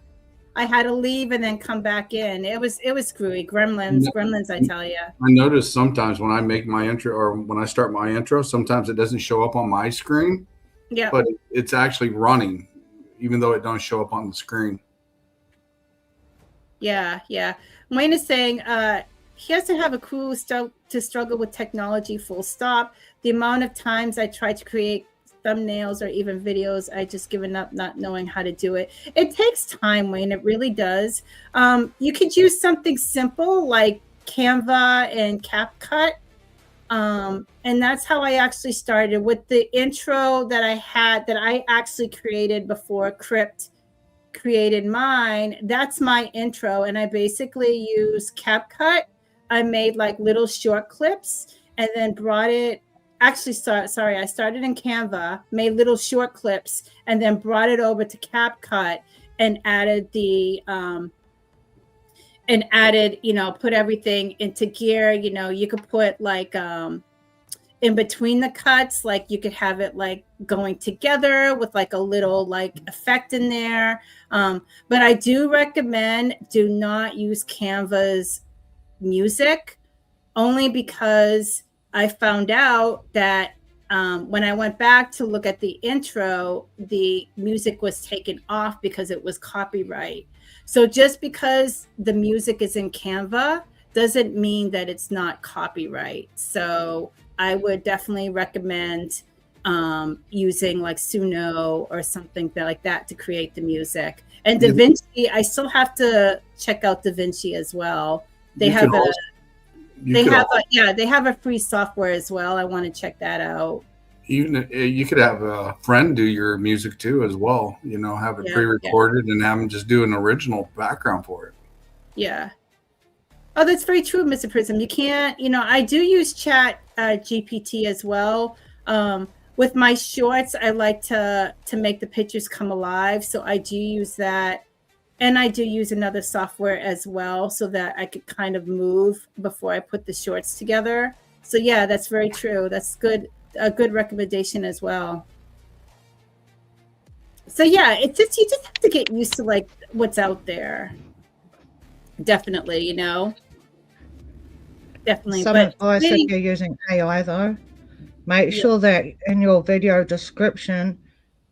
Speaker 2: I had to leave and then come back in. It was screwy. Gremlins, I tell you.
Speaker 3: I notice sometimes when I make my intro or when I start my intro, sometimes it doesn't show up on my screen.
Speaker 2: Yeah.
Speaker 3: But it's actually running, even though it don't show up on the screen.
Speaker 2: Yeah. Wayne is saying he has to have a crew to struggle with technology, full stop. The amount of times I try to create thumbnails or even videos, I just given up not knowing how to do it. It takes time, Wayne. It really does. You could use something simple like Canva and CapCut. And that's how I actually started with the intro that I actually created before Crypt created mine. That's my intro. And I basically use CapCut. I made like little short clips and then brought it. Actually, sorry, I started in Canva, made little short clips, and then brought it over to CapCut and added you know, put everything into gear. You know, you could put like in between the cuts, like you could have it like going together with like a little like effect in there. But I do recommend do not use Canva's music, only because I found out that when I went back to look at the intro, the music was taken off because it was copyright. So just because the music is in Canva doesn't mean that it's not copyright. So I would definitely recommend using like Suno or something like that to create the music. And DaVinci, I still have to check out DaVinci as well. They have a free software as well. I want to check that out.
Speaker 3: Even you could have a friend do your music too as well. You know, have it pre-recorded and have them just do an original background for it.
Speaker 2: Yeah. Oh, that's very true, Mr. Prism. You can't, you know, I do use Chat GPT as well. With my shorts, I like to make the pictures come alive. So I do use that. And I do use another software as well so that I could kind of move before I put the shorts together. So yeah, that's very true. That's good. A good recommendation as well. So yeah, you just have to get used to like what's out there. Definitely, you know. Definitely.
Speaker 1: Some advice if you're using AI though, make sure that in your video description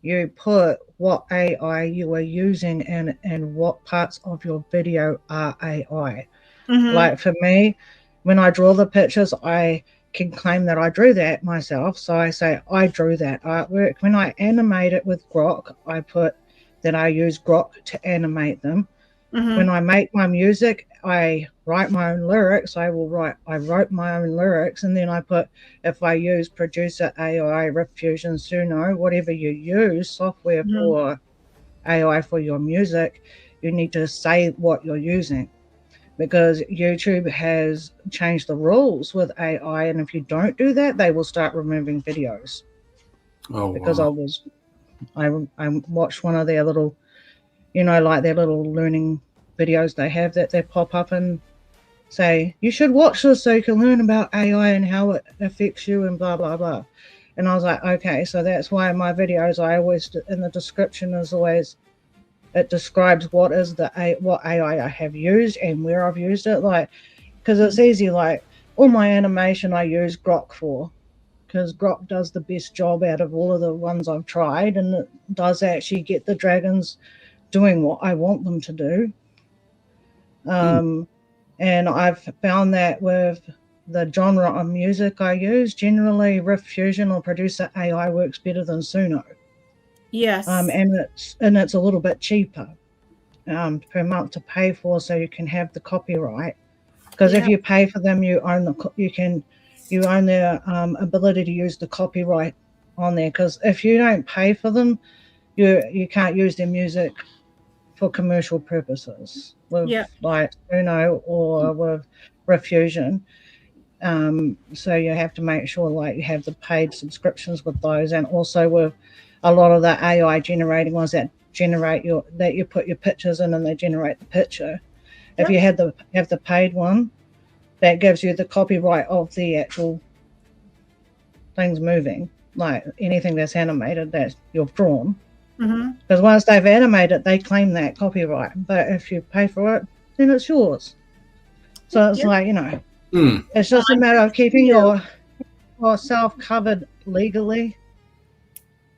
Speaker 1: you put what AI you are using and what parts of your video are AI. Mm-hmm. Like for me, when I draw the pictures, I can claim that I drew that myself. So I say I drew that artwork. When I animate it with Grok, I put that I use Grok to animate them. Mm-hmm. When I make my music, I write my own lyrics. I wrote my own lyrics, and then I put, if I use Producer AI, Refusion, Suno, whatever you use, software for AI for your music, you need to say what you're using, because YouTube has changed the rules with AI, and if you don't do that, they will start removing videos. Oh, because wow. I watched one of their little, you know, like their little learning videos they have that they pop up and say, you should watch this so you can learn about AI and how it affects you and blah, blah, blah. And I was like, okay, so that's why in my videos, I always, in the description is always it describes what AI I have used and where I've used it. Like, because it's easy. Like all my animation, I use Grok for, because Grok does the best job out of all of the ones I've tried, and it does actually get the dragons doing what I want them to do. And I've found that with the genre of music I use, generally Riff Fusion or Producer AI works better than Suno.
Speaker 2: Yes.
Speaker 1: And it's a little bit cheaper per month to pay for, so you can have the copyright. Because if you pay for them, you own their ability to use the copyright on there. Because if you don't pay for them, you can't use their music for commercial purposes with like Uno or with Refusion. So you have to make sure like you have the paid subscriptions with those, and also with a lot of the AI generating ones that you put your pictures in and they generate the picture. If you have the paid one, that gives you the copyright of the actual things moving, like anything that's animated that you've drawn. Because once they've animated, they claim that copyright. But if you pay for it, then it's yours. So it's like, it's just a matter of keeping yourself covered legally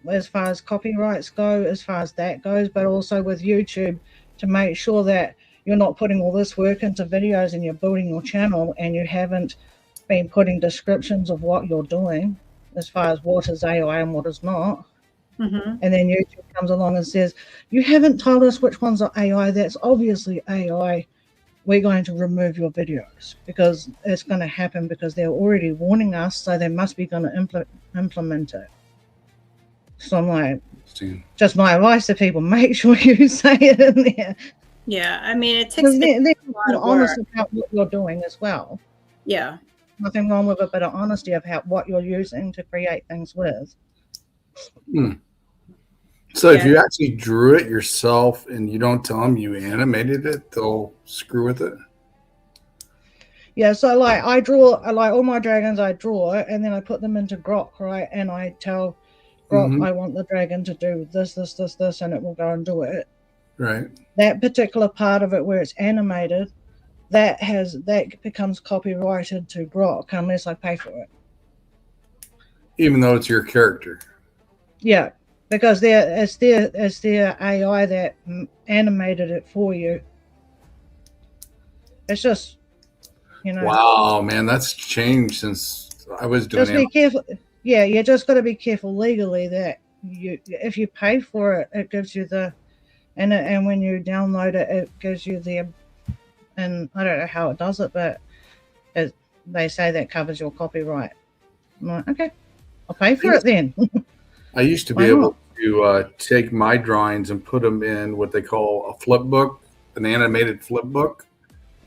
Speaker 1: as far as copyrights go, as far as that goes, but also with YouTube to make sure that you're not putting all this work into videos and you're building your channel and you haven't been putting descriptions of what you're doing as far as what is AI and what is not. And then YouTube comes along and says, you haven't told us which ones are AI. That's obviously AI. We're going to remove your videos, because it's going to happen, because they're already warning us, so they must be going to implement it. So I'm like, just my advice to people, make sure you say it in there.
Speaker 2: Yeah, I mean, it takes
Speaker 1: they're honest about what you're doing as well.
Speaker 2: Yeah.
Speaker 1: Nothing wrong with a bit of honesty about what you're using to create things with.
Speaker 3: So if you actually drew it yourself and you don't tell them you animated it, they'll screw with it?
Speaker 1: Yeah, so like I draw, like all my dragons I draw, and then I put them into Grok, right? And I tell Grok I want the dragon to do this, and it will go and do it.
Speaker 3: Right.
Speaker 1: That particular part of it where it's animated, that becomes copyrighted to Grok unless I pay for it.
Speaker 3: Even though it's your character.
Speaker 1: Yeah, because it's their AI that animated it for you. It's just,
Speaker 3: Wow, man, that's changed since I was doing it.
Speaker 1: Just be careful. Yeah, you just got to be careful legally that if you pay for it, it gives you and when you download it, it gives you and I don't know how it does it, but they say that covers your copyright. I'm like, okay, I'll pay for it then.
Speaker 3: I used to be able to take my drawings and put them in what they call a flip book, an animated flip book,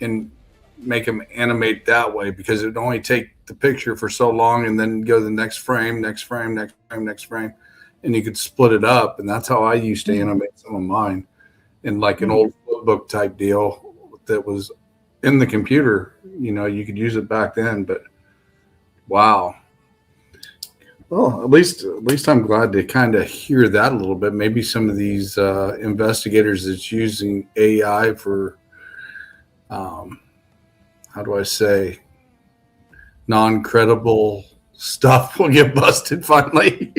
Speaker 3: and make them animate that way, because it would only take the picture for so long and then go to the next frame, and you could split it up. And that's how I used to animate some of mine, in like an old flip book type deal that was in the computer. You could use it back then, but wow. Well, at least I'm glad to kind of hear that a little bit. Maybe some of these investigators that's using AI for, how do I say, non-credible stuff will get busted finally.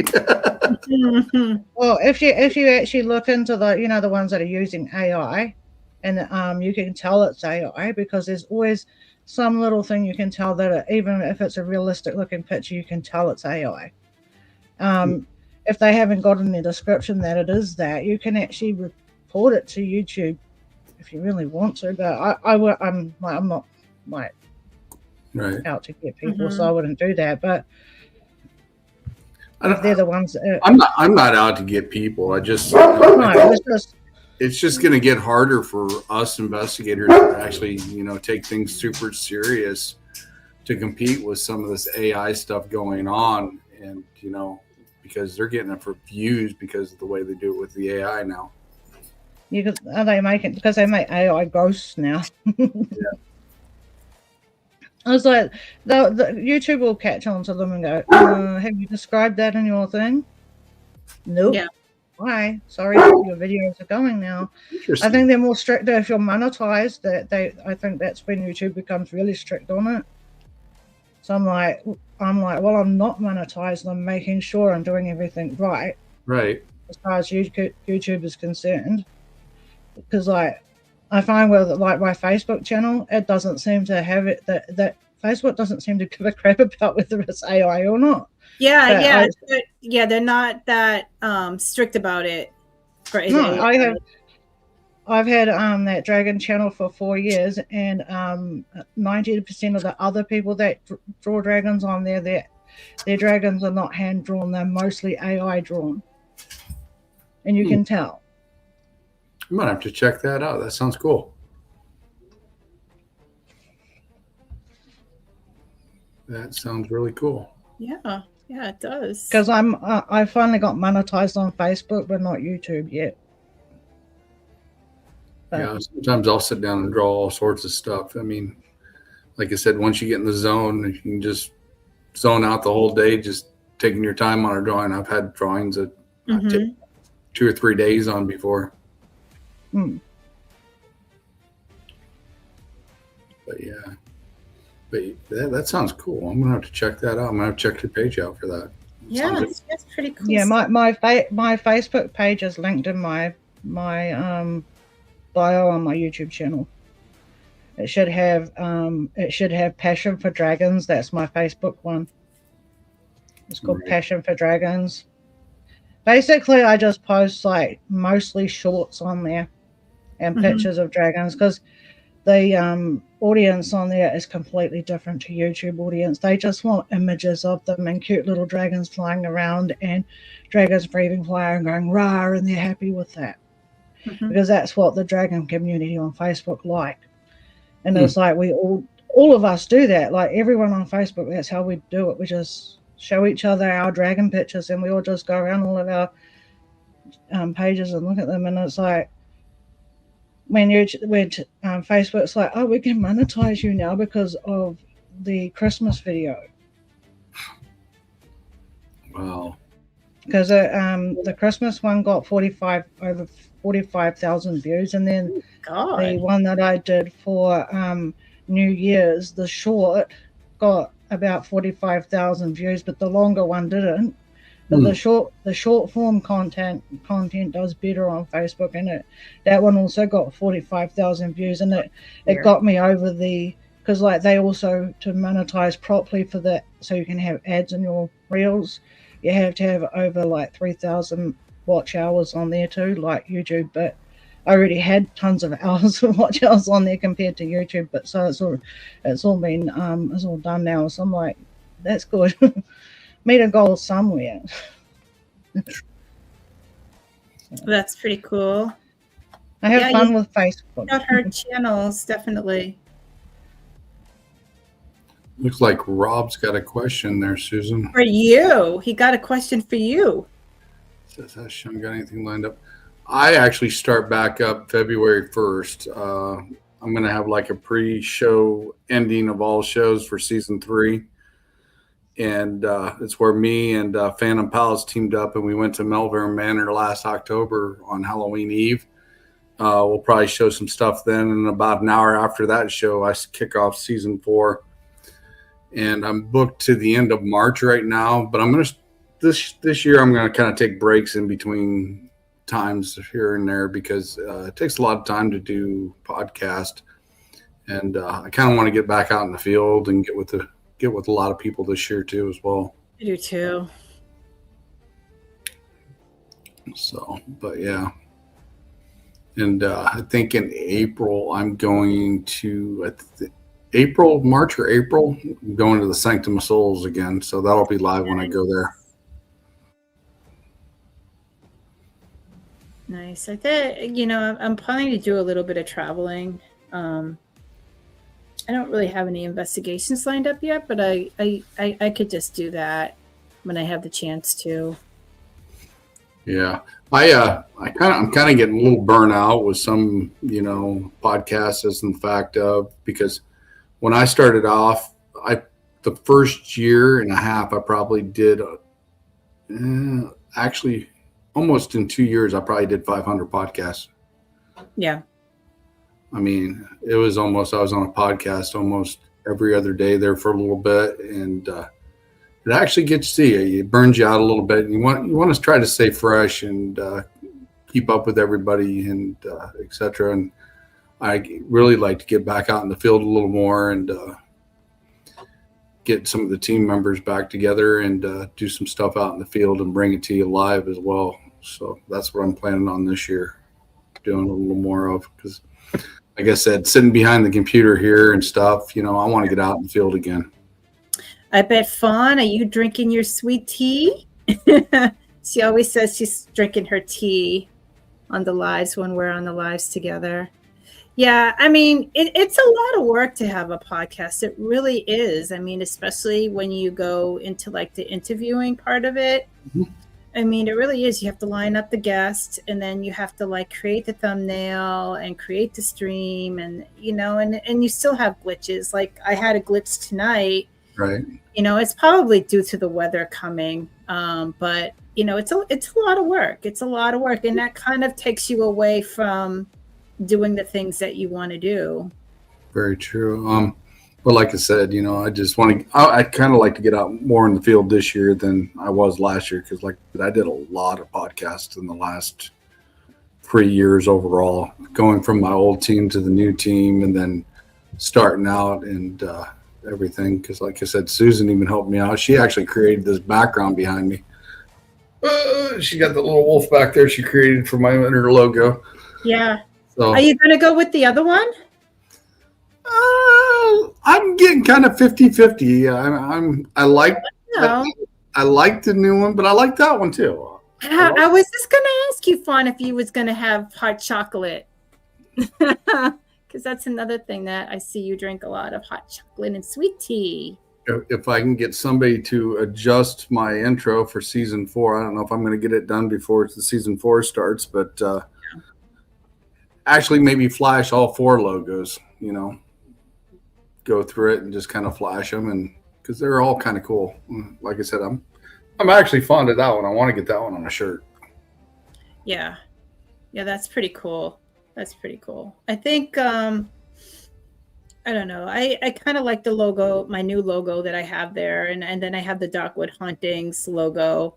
Speaker 1: Well, if you actually look into the ones that are using AI, and you can tell it's AI, because there's always some little thing you can tell that even if it's a realistic looking picture, you can tell it's AI. If they haven't got in their description that it is that, you can actually report it to YouTube if you really want to. But I'm not like out to get people, so I wouldn't do that. But they're the ones that
Speaker 3: I'm not out to get people. It's just going to get harder for us investigators to actually, take things super serious to compete with some of this AI stuff going on, and because they're getting it for views because of the way they do it with the AI now.
Speaker 1: Because they make AI ghosts now. Yeah. I was like, the YouTube will catch on to them and go, have you described that in your thing? Nope.
Speaker 2: Yeah.
Speaker 1: hi, sorry, your videos are going now. I
Speaker 3: Interesting.
Speaker 1: think they're more strict if you're monetized. I think that's when YouTube becomes really strict on it. So I'm like, well, I'm not monetized. I'm making sure I'm doing everything right
Speaker 3: Right.
Speaker 1: as far as YouTube is concerned. Because like, I find with like my Facebook channel, it doesn't seem to have it that Facebook doesn't seem to give a crap about whether it's AI or not.
Speaker 2: Yeah, they're not that strict about it.
Speaker 1: No, I've had that dragon channel for 4 years, and 90% of the other people that draw dragons on there, their dragons are not hand drawn; they're mostly AI drawn, and you can tell.
Speaker 3: I might have to check that out. That sounds cool. That sounds really cool.
Speaker 2: Yeah, it does.
Speaker 1: Because I finally got monetized on Facebook, but not YouTube yet. But,
Speaker 3: yeah, sometimes I'll sit down and draw all sorts of stuff. I mean, like I said, once you get in the zone, you can just zone out the whole day, just taking your time on a drawing. I've had drawings that I take 2 or 3 days on before. But yeah, that sounds cool. I'm gonna have to check that out. I'm gonna have to check your page out for that.
Speaker 2: Yeah, that's pretty cool.
Speaker 1: Yeah, my Facebook page is linked in my bio on my YouTube channel. It should have Passion for Dragons. That's my Facebook one. It's called Passion for Dragons. Basically, I just post like mostly shorts on there and pictures of dragons, because the audience on there is completely different to YouTube audience. They just want images of them and cute little dragons flying around and dragons breathing fire and going rah, and they're happy with that. Because that's what the dragon community on Facebook like. And it's like we all of us do that. Like everyone on Facebook, that's how we do it. We just show each other our dragon pictures, and we all just go around all of our pages and look at them. And it's like when Facebook's like, oh, we can monetize you now because of the Christmas video.
Speaker 3: Wow.
Speaker 1: Because the Christmas one got over 45,000 views, and then the one that I did for New Year's, the short, got about 45,000 views, but the longer one didn't. But the short form content does better on Facebook, and that one also got 45,000 views, and it got me over because like they also, to monetize properly for that, so you can have ads in your reels, you have to have over like 3,000 watch hours on there too, like YouTube. But I already had tons of hours of watch hours on there compared to YouTube, but so it's all been it's all done now. So I'm like, that's good. Meet a goal somewhere.
Speaker 2: That's pretty cool.
Speaker 1: I have fun with Facebook.
Speaker 2: Got her channels, definitely.
Speaker 3: Looks like Rob's got a question there, Susan.
Speaker 2: For you. He got a question for you.
Speaker 3: Says, has Sean got anything lined up? I actually start back up February 1st. I'm going to have like a pre-show ending of all shows for season 3. And it's where me and Phantom Palace teamed up, and we went to Melbourne Manor last October on Halloween Eve. We'll probably show some stuff then, and about an hour after that show, I kick off season 4. And I'm booked to the end of March right now, but I'm going to this year I'm going to kind of take breaks in between times here and there, because it takes a lot of time to do podcast, and I kind of want to get back out in the field and get with a lot of people this year too as well.
Speaker 2: I do too.
Speaker 3: So, but yeah. And I think in April I'm going to March or April, I'm going to the Sanctum of Souls again. So that'll be live when I go there.
Speaker 2: Nice. I think, I'm planning to do a little bit of traveling. I don't really have any investigations lined up yet, but I could just do that when I have the chance to. Yeah,
Speaker 3: I'm kind of getting a little burnt out with some, podcasts, as in the fact of, because when I started off, the first year and a half, I probably did actually almost in 2 years, I probably did 500 podcasts.
Speaker 2: Yeah.
Speaker 3: I mean, it was almost, I was on a podcast almost every other day there for a little bit. And it actually gets to you. It burns you out a little bit. You want to try to stay fresh and keep up with everybody and et cetera. And I really like to get back out in the field a little more and get some of the team members back together and do some stuff out in the field and bring it to you live as well. So that's what I'm planning on this year, doing a little more of, because like I said, sitting behind the computer here and stuff, I want to get out in the field again.
Speaker 2: I bet, Fawn, are you drinking your sweet tea? She always says she's drinking her tea on the lives when we're on the lives together. Yeah, I mean, it's a lot of work to have a podcast. It really is. I mean, especially when you go into like the interviewing part of it. Mm-hmm. I mean, it really is. You have to line up the guest, and then you have to like create the thumbnail and create the stream, and and you still have glitches. Like I had a glitch tonight.
Speaker 3: Right.
Speaker 2: It's probably due to the weather coming, but it's a lot of work. It's a lot of work, and that kind of takes you away from doing the things that you want to do.
Speaker 3: Very true. But like I said, I just want to, I kind of like to get out more in the field this year than I was last year. Cause like I did a lot of podcasts in the last 3 years overall, going from my old team to the new team and then starting out and everything. Cause like I said, Susan even helped me out. She actually created this background behind me. She got the little wolf back there. She created for my inner logo.
Speaker 2: Yeah.
Speaker 3: So,
Speaker 2: are you going to go with the other one?
Speaker 3: I'm getting kind of 50-50. I like the new one, but I like that one too.
Speaker 2: I was just going to ask you, Fawn, if you was going to have hot chocolate. Because that's another thing that I see you drink a lot of hot chocolate and sweet tea.
Speaker 3: If I can get somebody to adjust my intro for season 4, I don't know if I'm going to get it done before the season 4 starts, but actually maybe flash all 4 logos, go through it and just kind of flash them, and because they're all kind of cool. Like I said, I'm actually fond of that one. I want to get that one on a shirt.
Speaker 2: Yeah, that's pretty cool. I think I don't know. I kind of like the logo, my new logo that I have there, and then I have the Darkwood Hauntings logo.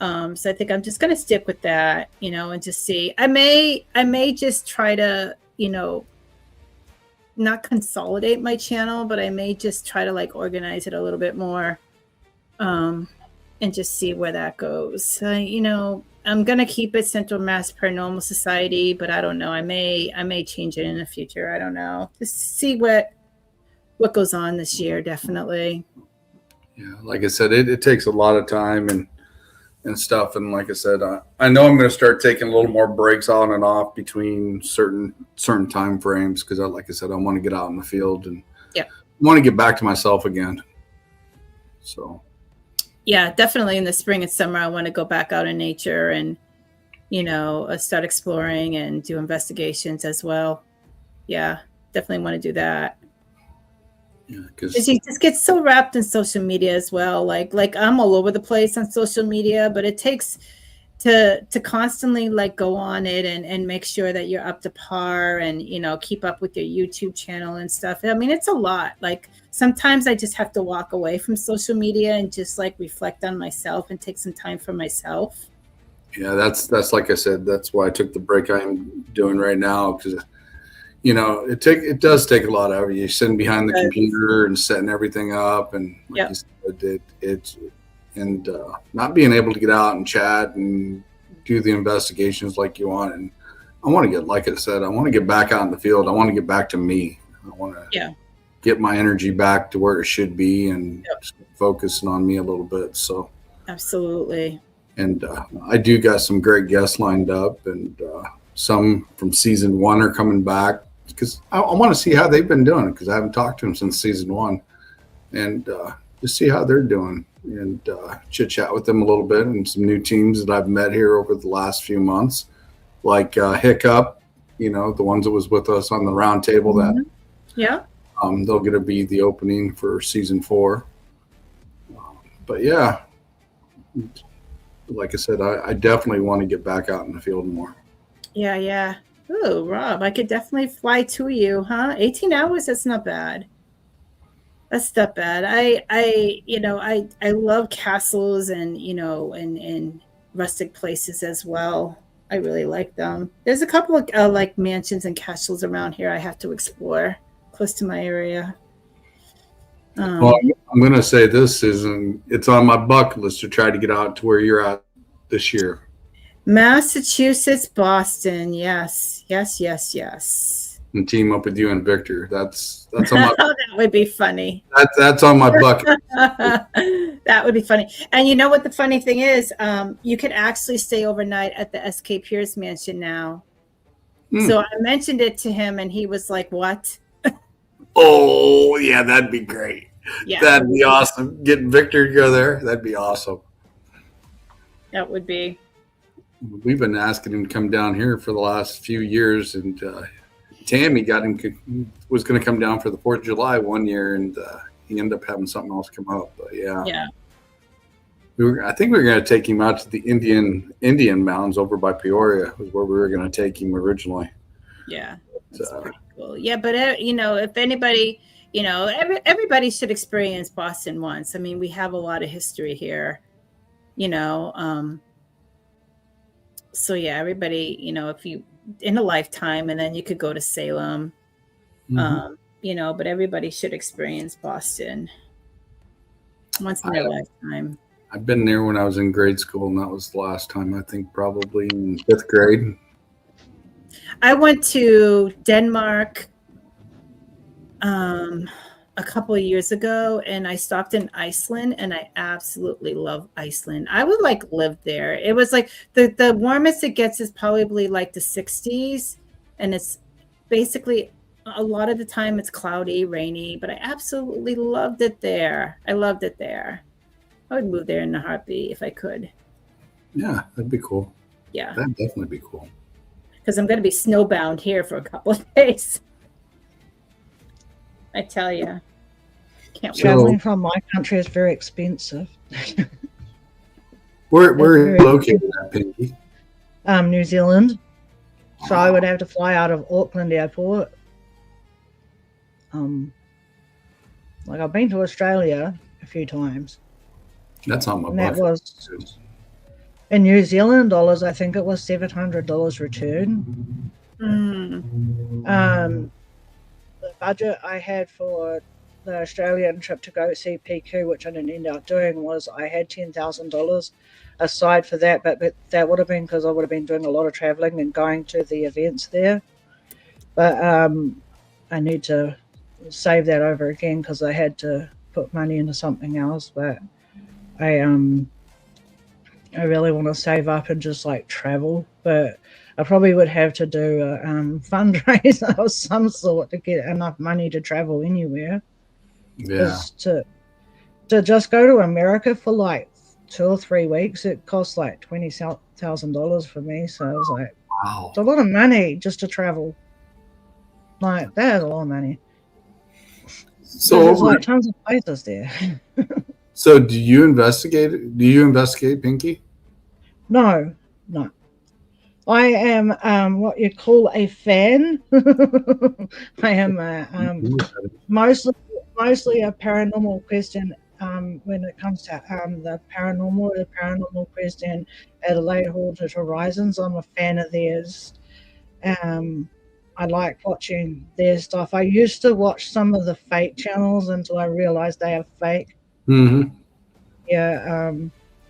Speaker 2: So I think I'm just gonna stick with that, and just see. I may just try to, not consolidate my channel, but I may just try to like organize it a little bit more, and just see where that goes. I'm gonna keep it Central Mass Paranormal Society, but I don't know. I may change it in the future. I don't know. Just see what goes on this year. Definitely.
Speaker 3: Yeah, like I said, it takes a lot of time and stuff. And like I said, I know I'm going to start taking a little more breaks on and off between certain time frames because, like I said, I want to get out in the field and want to get back to myself again. So.
Speaker 2: Yeah, definitely in the spring and summer, I want to go back out in nature and, start exploring and do investigations as well. Yeah, definitely want to do that.
Speaker 3: Yeah,
Speaker 2: because you just get so wrapped in social media as well. Like I'm all over the place on social media, but it takes to constantly like go on it and make sure that you're up to par and keep up with your YouTube channel and stuff. I mean, it's a lot. Like sometimes I just have to walk away from social media and just like reflect on myself and take some time for myself.
Speaker 3: Yeah, that's like I said, that's why I took the break I'm doing right now, because it does take a lot out of you sitting behind the computer and setting everything up, and like you said, and not being able to get out and chat and do the investigations like you want. And I want to get, like I said, I want to get back out in the field. I want to get back to me. I want to get my energy back to where it should be and focusing on me a little bit. So
Speaker 2: absolutely.
Speaker 3: And I do got some great guests lined up, and some from season 1 are coming back because I want to see how they've been doing, because I haven't talked to them since season 1, and just see how they're doing and chit chat with them a little bit, and some new teams that I've met here over the last few months, like Hiccup, the ones that was with us on the round table. That they'll get to be the opening for season 4. But yeah. like I said, I definitely want to get back out in the field more.
Speaker 2: Yeah, yeah. Oh, Rob, I could definitely fly to you, huh? 18 hours, that's not bad. That's not bad. I love castles and, and rustic places as well. I really like them. There's a couple of like mansions and castles around here I have to explore close to my area.
Speaker 3: Well, I'm going to say it's on my bucket list to try to get out to where you're at this year.
Speaker 2: Massachusetts, Boston. Yes, yes, yes, yes.
Speaker 3: And team up with you and Victor. That's on my.
Speaker 2: That would be funny.
Speaker 3: That's on my bucket.
Speaker 2: That would be funny. And you know what the funny thing is? You could actually stay overnight at the SK Pierce Mansion now. So I mentioned it to him, and he was like, "What?"
Speaker 3: Oh yeah, that'd be great.
Speaker 2: Yeah,
Speaker 3: that'd be awesome. Getting Victor to go there, that'd be awesome.
Speaker 2: That would be.
Speaker 3: We've been asking him to come down here for the last few years, and Tammy was going to come down for the 4th of July one year, and he ended up having something else come up. But yeah. I think we were going to take him out to the Indian Mountains over by Peoria, was where we were going to take him originally.
Speaker 2: Yeah, that's pretty cool. Yeah, but if anybody, everybody should experience Boston once. I mean, we have a lot of history here, So yeah, everybody, if you in a lifetime, and then you could go to Salem, but everybody should experience Boston once in their lifetime.
Speaker 3: I've been there when I was in grade school, and that was the last time, I think probably in 5th grade.
Speaker 2: I went to Denmark a couple of years ago, and I stopped in Iceland, and I absolutely love Iceland. I would live there. It was like the warmest it gets is probably like the 60s, and it's basically a lot of the time it's cloudy, rainy, but I absolutely loved it there. I loved it there. I would move there in a heartbeat if I could.
Speaker 3: Yeah, that'd be cool.
Speaker 2: Yeah.
Speaker 3: That'd definitely be cool.
Speaker 2: Because I'm going to be snowbound here for a couple of days. I tell you.
Speaker 1: Traveling from my country is very expensive.
Speaker 3: Where are you located at, Pinkie?
Speaker 1: New Zealand. So I would have to fly out of Auckland Airport. I've been to Australia a few times.
Speaker 3: That's on my
Speaker 1: and
Speaker 3: bucket.
Speaker 1: That was in New Zealand dollars. I think it was $700 return. The budget I had for the Australian trip to go see PQ, which I didn't end up doing, was I had $10,000 aside for that, but that would have been because I would have been doing a lot of traveling and going to the events there. But I need to save that over again because I had to put money into something else. But I really want to save up and just travel, but I probably would have to do a fundraiser of some sort to get enough money to travel anywhere.
Speaker 3: Yeah.
Speaker 1: To just go to America for 2 or 3 weeks, it costs $20,000 for me. So I was like, wow, it's a lot of money just to travel. That is a lot of money.
Speaker 3: So
Speaker 1: there's tons of places there.
Speaker 3: So do you investigate, Pinkie?
Speaker 1: No. I am what you call a fan. I am mostly a paranormal question when it comes to the Paranormal Quest and Adelaide Haunted Horizons. I'm a fan of theirs. I like watching their stuff. I used to watch some of the fake channels until I realized they are fake.
Speaker 3: Mm-hmm.
Speaker 1: Yeah,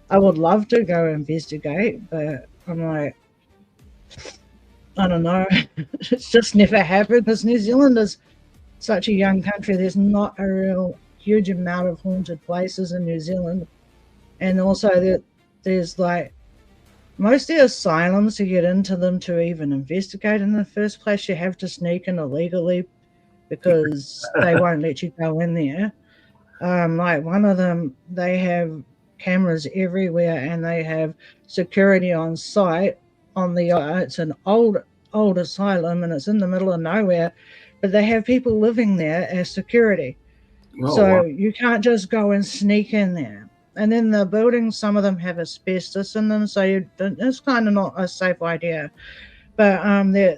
Speaker 1: I would love to go investigate, but I'm like, I don't know. It's just never happened because New Zealand is such a young country. There's not a real huge amount of haunted places in New Zealand. And also there's most of the asylums, to get into them to even investigate in the first place, you have to sneak in illegally because they won't let you go in there. One of them, they have cameras everywhere and they have security on site it's an old asylum and it's in the middle of nowhere, but they have people living there as security. You can't just go and sneak in there. And then the buildings, some of them have asbestos in them, so it's kind of not a safe idea. But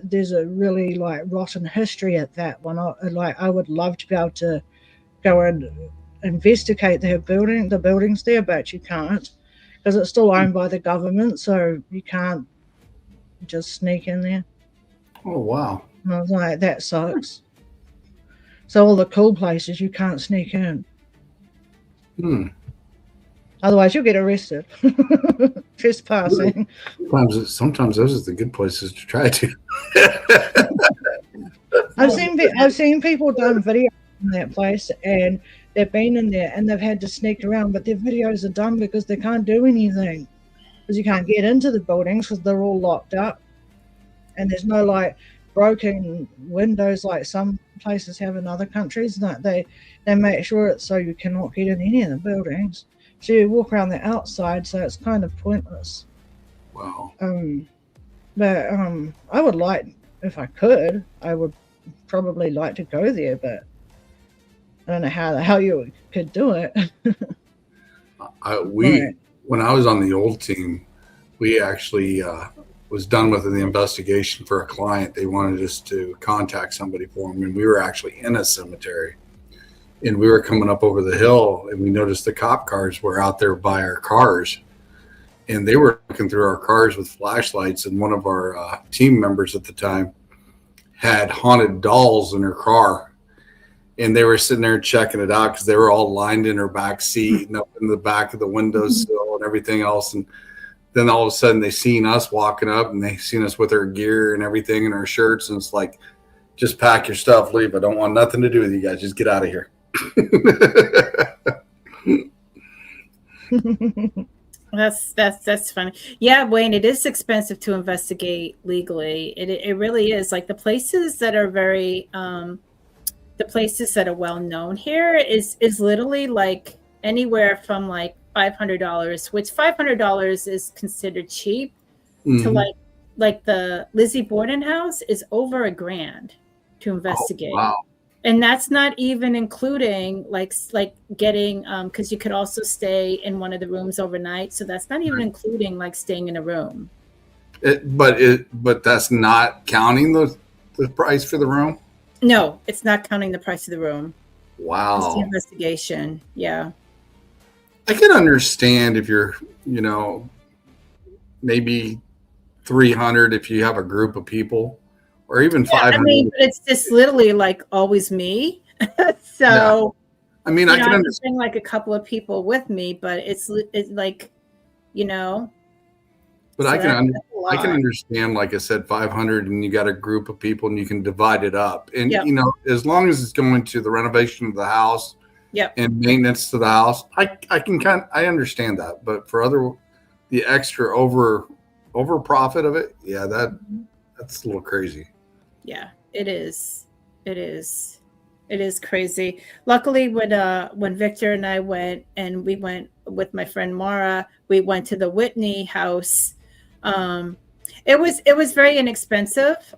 Speaker 1: there's a really like rotten history at that one. I would love to be able to go and investigate the buildings there, but you can't because it's still owned by the government, so you can't just sneak in there.
Speaker 3: Oh wow!
Speaker 1: And I was like, that sucks. So all the cool places you can't sneak in. Otherwise, you'll get arrested. Trespassing.
Speaker 3: Sometimes those are the good places to try to.
Speaker 1: I've seen people done videos in that place, and they've been in there and they've had to sneak around, but their videos are done because they can't do anything because you can't get into the buildings because they're all locked up, and there's no like broken windows like some places have in other countries. That they make sure it's so you cannot get in any of the buildings. So you walk around the outside, so it's kind of pointless.
Speaker 3: Wow.
Speaker 1: But I would like, if I could, I would probably like to go there, but I don't know how you could do it.
Speaker 3: When I was on the old team, we actually was done with the investigation for a client. They wanted us to contact somebody for them, and we were actually in a cemetery. And we were coming up over the hill, and we noticed the cop cars were out there by our cars, and they were looking through our cars with flashlights. And one of our team members at the time had haunted dolls in her car, and they were sitting there checking it out because they were all lined in her back seat and up in the back of the windowsill and everything else. And then all of a sudden they seen us walking up, and they seen us with our gear and everything and our shirts, and it's like, just pack your stuff, leave. I don't want nothing to do with you guys. Just get out of here.
Speaker 2: That's funny. Yeah, Wayne, it is expensive to investigate legally. It really is. Like the places that are the places that are well known here is literally like anywhere from like $500, which $500 is considered cheap, to like the Lizzie Borden house is over $1,000 to investigate.
Speaker 3: Oh, wow.
Speaker 2: And that's not even including like getting because you could also stay in one of the rooms overnight. So that's not even including like staying in a room.
Speaker 3: But that's not counting the price for the room?
Speaker 2: No, it's not counting the price of the room.
Speaker 3: Wow.
Speaker 2: It's the investigation. Yeah.
Speaker 3: I can understand if you're, maybe 300 if you have a group of people. Or even 500. I mean,
Speaker 2: it's just literally like always me. So,
Speaker 3: yeah. I mean, I can
Speaker 2: understand like a couple of people with me, but it's like,
Speaker 3: But so I can understand, like I said, 500, and you got a group of people, and you can divide it up. And as long as it's going to the renovation of the house, and maintenance to the house, I understand that. But for the extra over profit of it, that's a little crazy.
Speaker 2: Yeah, it is. It is crazy. Luckily, when Victor and I went, and we went with my friend Mara, we went to the Whitney house. It was very inexpensive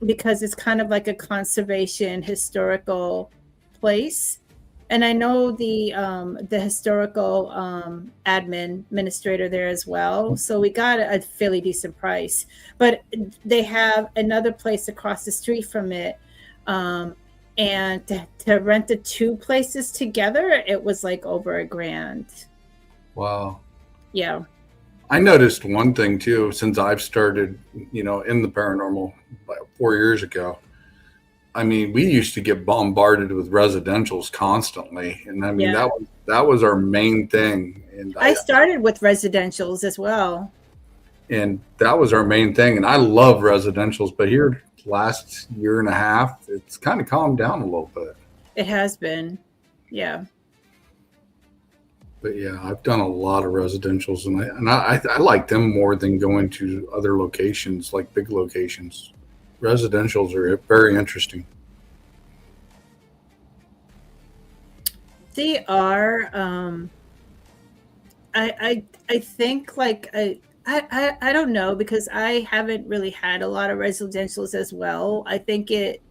Speaker 2: because it's kind of like a conservation historical place. And I know the historical administrator there as well. So we got a fairly decent price. But they have another place across the street from it. And to rent the two places together, it was like over $1,000.
Speaker 3: Wow.
Speaker 2: Yeah.
Speaker 3: I noticed one thing too, since I've started, in the paranormal 4 years ago. I mean, we used to get bombarded with residentials constantly. And I mean, that was our main thing. And
Speaker 2: I started with residentials as well.
Speaker 3: And that was our main thing. And I love residentials, but here last year and a half, it's kind of calmed down a little bit.
Speaker 2: It has been. Yeah.
Speaker 3: But yeah, I've done a lot of residentials, and I like them more than going to other locations, like big locations. Residentials are very interesting.
Speaker 2: They are. I think like I don't know, because I haven't really had a lot of residentials as well. I think it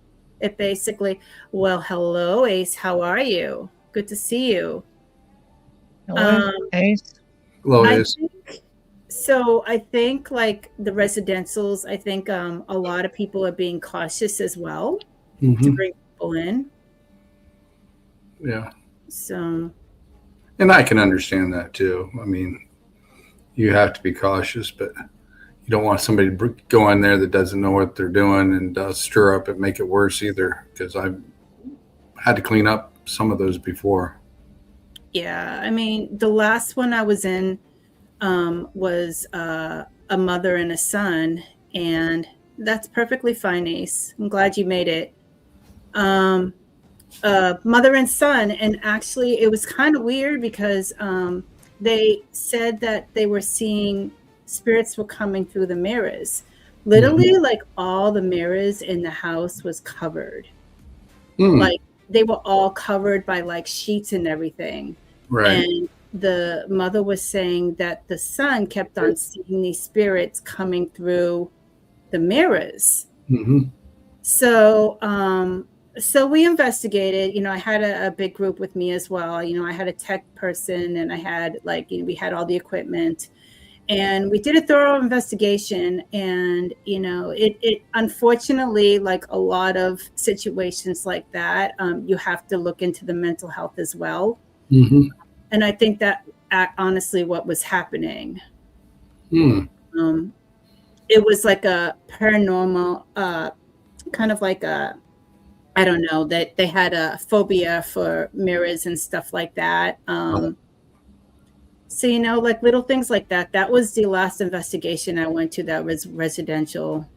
Speaker 2: basically. Well, hello, Ace. How are you? Good to see you.
Speaker 1: Hello, Ace.
Speaker 3: Hello,
Speaker 2: I
Speaker 3: Ace.
Speaker 2: think like the residentials, I think a lot of people are being cautious as well to bring people in.
Speaker 3: Yeah.
Speaker 2: So.
Speaker 3: And I can understand that too. I mean, you have to be cautious, but you don't want somebody to go in there that doesn't know what they're doing and stir up and make it worse either, because I've had to clean up some of those before.
Speaker 2: Yeah, I mean, the last one I was in was a mother and a son, and that's perfectly fine, Ace. I'm glad you made it. Mother and son, and actually, it was kind of weird because they said that they were seeing spirits were coming through the mirrors. Literally, like all the mirrors in the house was covered. Like they were all covered by like sheets and everything.
Speaker 3: Right.
Speaker 2: And the mother was saying that the son kept on seeing these spirits coming through the mirrors. So we investigated. You know, I had a big group with me as well. You know, I had a tech person, and I had we had all the equipment, and we did a thorough investigation. And you know, it unfortunately, like a lot of situations like that, you have to look into the mental health as well. And I think that honestly what was happening. It was like a paranormal, kind of like a, I don't know, that they had a phobia for mirrors and stuff like that. So, you know, like little things like that. That was the last investigation I went to that was residential.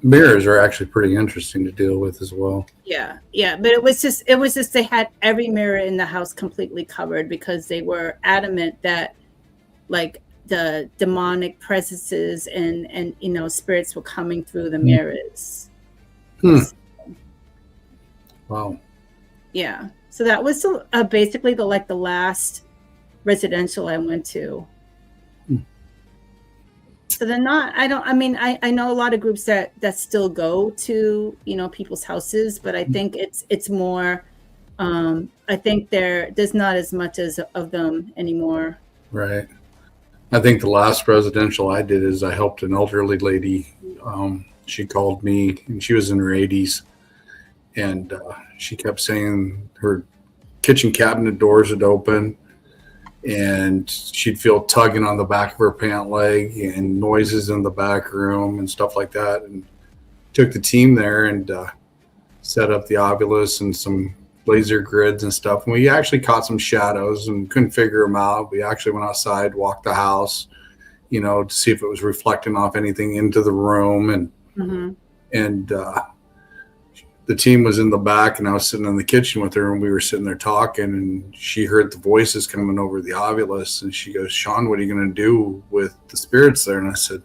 Speaker 3: Mirrors are actually pretty interesting to deal with as well.
Speaker 2: Yeah. But it was just they had every mirror in the house completely covered because they were adamant that like the demonic presences and you know, spirits were coming through the mirrors.
Speaker 3: Wow.
Speaker 2: Yeah. So that was basically the last residential I went to. So they're not, I know a lot of groups that still go to, you know, people's houses, but I think it's more, I think there's not as much of them anymore.
Speaker 3: Right. I think the last residential I did is I helped an elderly lady. She called me and she was in her 80s, and she kept saying her kitchen cabinet doors would open and she'd feel tugging on the back of her pant leg and noises in the back room and stuff like that. And took the team there and set up the obelisk and some laser grids and stuff. And we actually caught some shadows and couldn't figure them out. We actually went outside, walked the house, you know, to see if it was reflecting off anything into the room. And the team was in the back, and I was sitting in the kitchen with her, and we were sitting there talking, and she heard the voices coming over the obelisk, and she goes, "Sean, what are you going to do with the spirits there?" And I said,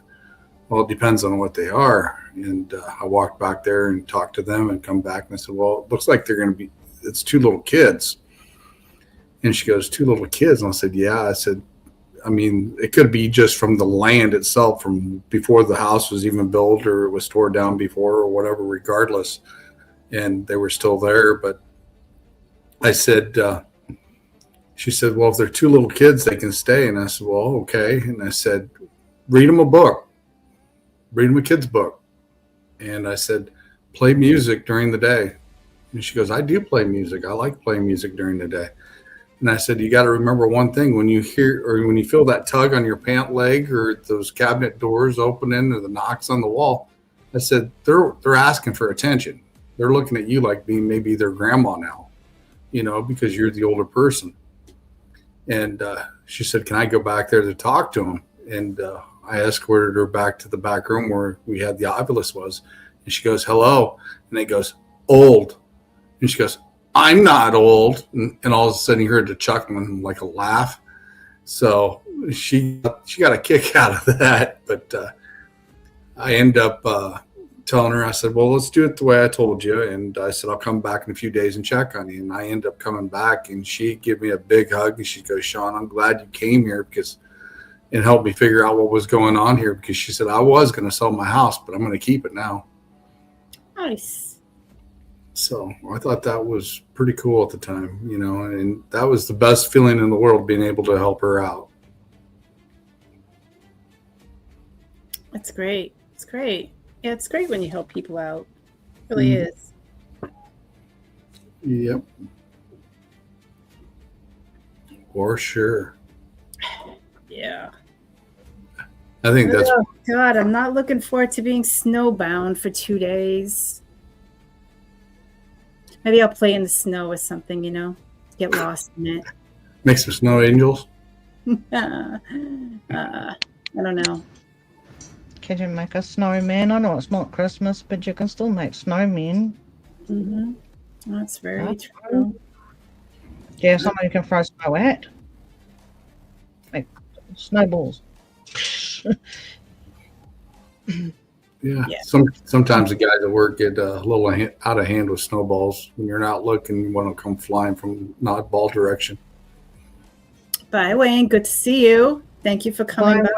Speaker 3: "Well, it depends on what they are." And I walked back there and talked to them and come back, and I said, "Well, it looks like they're going to be, it's two little kids." And she goes, "Two little kids?" And I said, "Yeah." I said, I mean, it could be just from the land itself, from before the house was even built, or it was torn down before, or whatever, regardless. And they were still there. But I said, she said, "Well, if they're two little kids, they can stay." And I said, "Well, okay." And I said, "Read them a book, read them a kid's book." And I said, "Play music during the day." And she goes, "I do play music. I like playing music during the day." And I said, "You got to remember one thing, when you hear, or when you feel that tug on your pant leg, or those cabinet doors opening, or the knocks on the wall," I said, they're asking for attention. They're looking at you like being maybe their grandma now, you know, because you're the older person." And she said, "Can I go back there to talk to him?" And I escorted her back to the back room where we had the obelisk was. And she goes, "Hello." And he goes, "Old." And she goes, "I'm not old." And all of a sudden you heard the chuckling, like a laugh. So she got a kick out of that. But I end up telling her, I said, "Well, let's do it the way I told you." And I said, "I'll come back in a few days and check on you." And I end up coming back, and she gave me a big hug, and she goes, "Sean, I'm glad you came here because it helped me figure out what was going on here." Because she said, "I was going to sell my house, but I'm going to keep it now."
Speaker 2: Nice.
Speaker 3: So I thought that was pretty cool at the time, and that was the best feeling in the world, being able to help her out.
Speaker 2: That's great. It's great. Yeah, it's great when you help people out. It really is.
Speaker 3: Yep. For sure.
Speaker 2: Yeah.
Speaker 3: I think that's.
Speaker 2: Oh, God, I'm not looking forward to being snowbound for 2 days. Maybe I'll play in the snow or something, get lost in it.
Speaker 3: Make some snow angels.
Speaker 2: I don't know.
Speaker 1: Can you make a snowman? I know it's not Christmas, but you can still make snowmen.
Speaker 2: Mm-hmm. That's very true.
Speaker 1: Yeah, somebody can throw snow at. Make snowballs.
Speaker 3: Yeah. Sometimes the guys at work get a little out of hand with snowballs. When you're not looking, you want to come flying from not ball direction.
Speaker 2: Bye, Wayne. Good to see you. Thank you for coming by.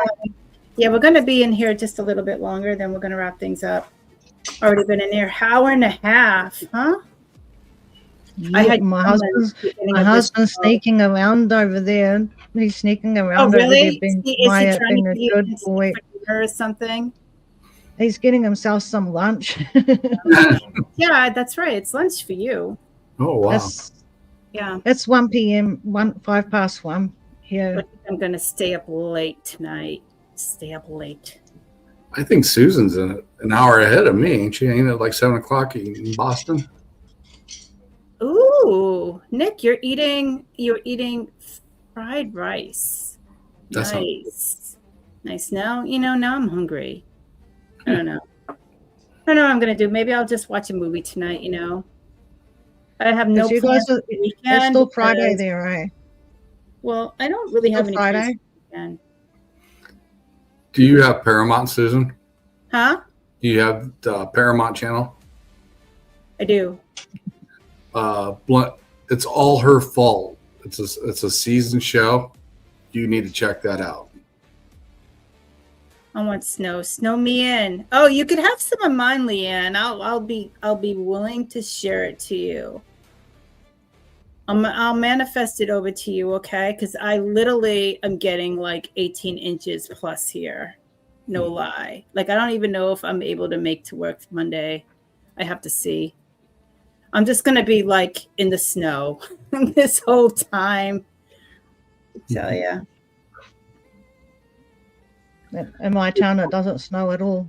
Speaker 2: Yeah, we're going to be in here just a little bit longer, then we're going to wrap things up. Already been in here hour and a half, huh?
Speaker 1: Yeah, my husband's sneaking around over there. He's sneaking around over there, being quiet, being a good boy.
Speaker 2: Or something.
Speaker 1: He's getting himself some lunch.
Speaker 2: Yeah, that's right. It's lunch for you.
Speaker 3: Oh wow!
Speaker 1: It's 1 p.m. 5 past 1 here.
Speaker 2: I'm gonna stay up late tonight. Stay up late.
Speaker 3: I think Susan's an hour ahead of me, ain't she? Ain't it like 7 o'clock in Boston?
Speaker 2: Ooh, Nick, you're eating fried rice.
Speaker 3: That's
Speaker 2: nice. Now now I'm hungry. I don't know. I don't know what I'm gonna do. Maybe I'll just watch a movie tonight. I have no plans for the weekend.
Speaker 1: It's still Friday there, right?
Speaker 2: Well, I don't really have any
Speaker 1: Friday.
Speaker 2: Plans.
Speaker 3: Do you have Paramount, Susan?
Speaker 2: Huh?
Speaker 3: Do you have the Paramount channel?
Speaker 2: I do.
Speaker 3: It's All Her Fault. It's a season show. You need to check that out.
Speaker 2: I want snow me in. Oh, you could have some of mine, Leanne. I'll be willing to share it to you. I'll manifest it over to you, okay? Because I literally am getting like 18 inches plus here. No lie. Like, I don't even know if I'm able to make to work Monday. I have to see. I'm just going to be like in the snow this whole time. I tell you.
Speaker 1: In my town, it doesn't snow at all.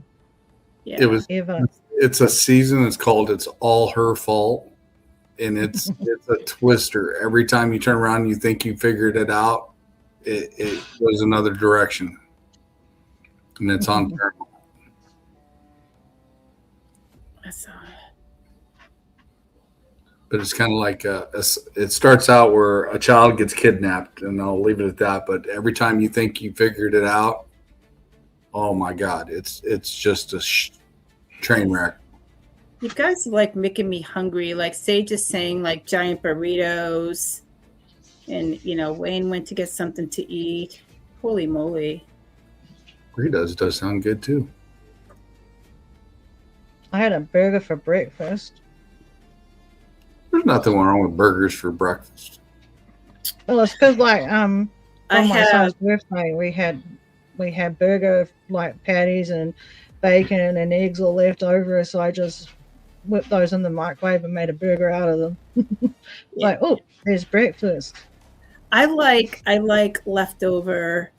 Speaker 2: Yeah.
Speaker 3: It's a season. It's called It's All Her Fault. And it's a twister. Every time you turn around, you think you figured it out. It goes another direction. And it's on Paramount.
Speaker 2: I saw it.
Speaker 3: But it's kind of like it starts out where a child gets kidnapped, and I'll leave it at that. But every time you think you figured it out, oh my God, it's just a train wreck.
Speaker 2: You guys are like making me hungry. Like Sage is saying like giant burritos. And, Wayne went to get something to eat. Holy moly.
Speaker 3: Burritos does sound good too.
Speaker 1: I had a burger for breakfast.
Speaker 3: There's nothing wrong with burgers for breakfast.
Speaker 1: Well, it's because on my son's birthday, we had burger like patties and bacon and eggs all left over, so I just whipped those in the microwave and made a burger out of them. Like, oh, there's breakfast.
Speaker 2: I like leftover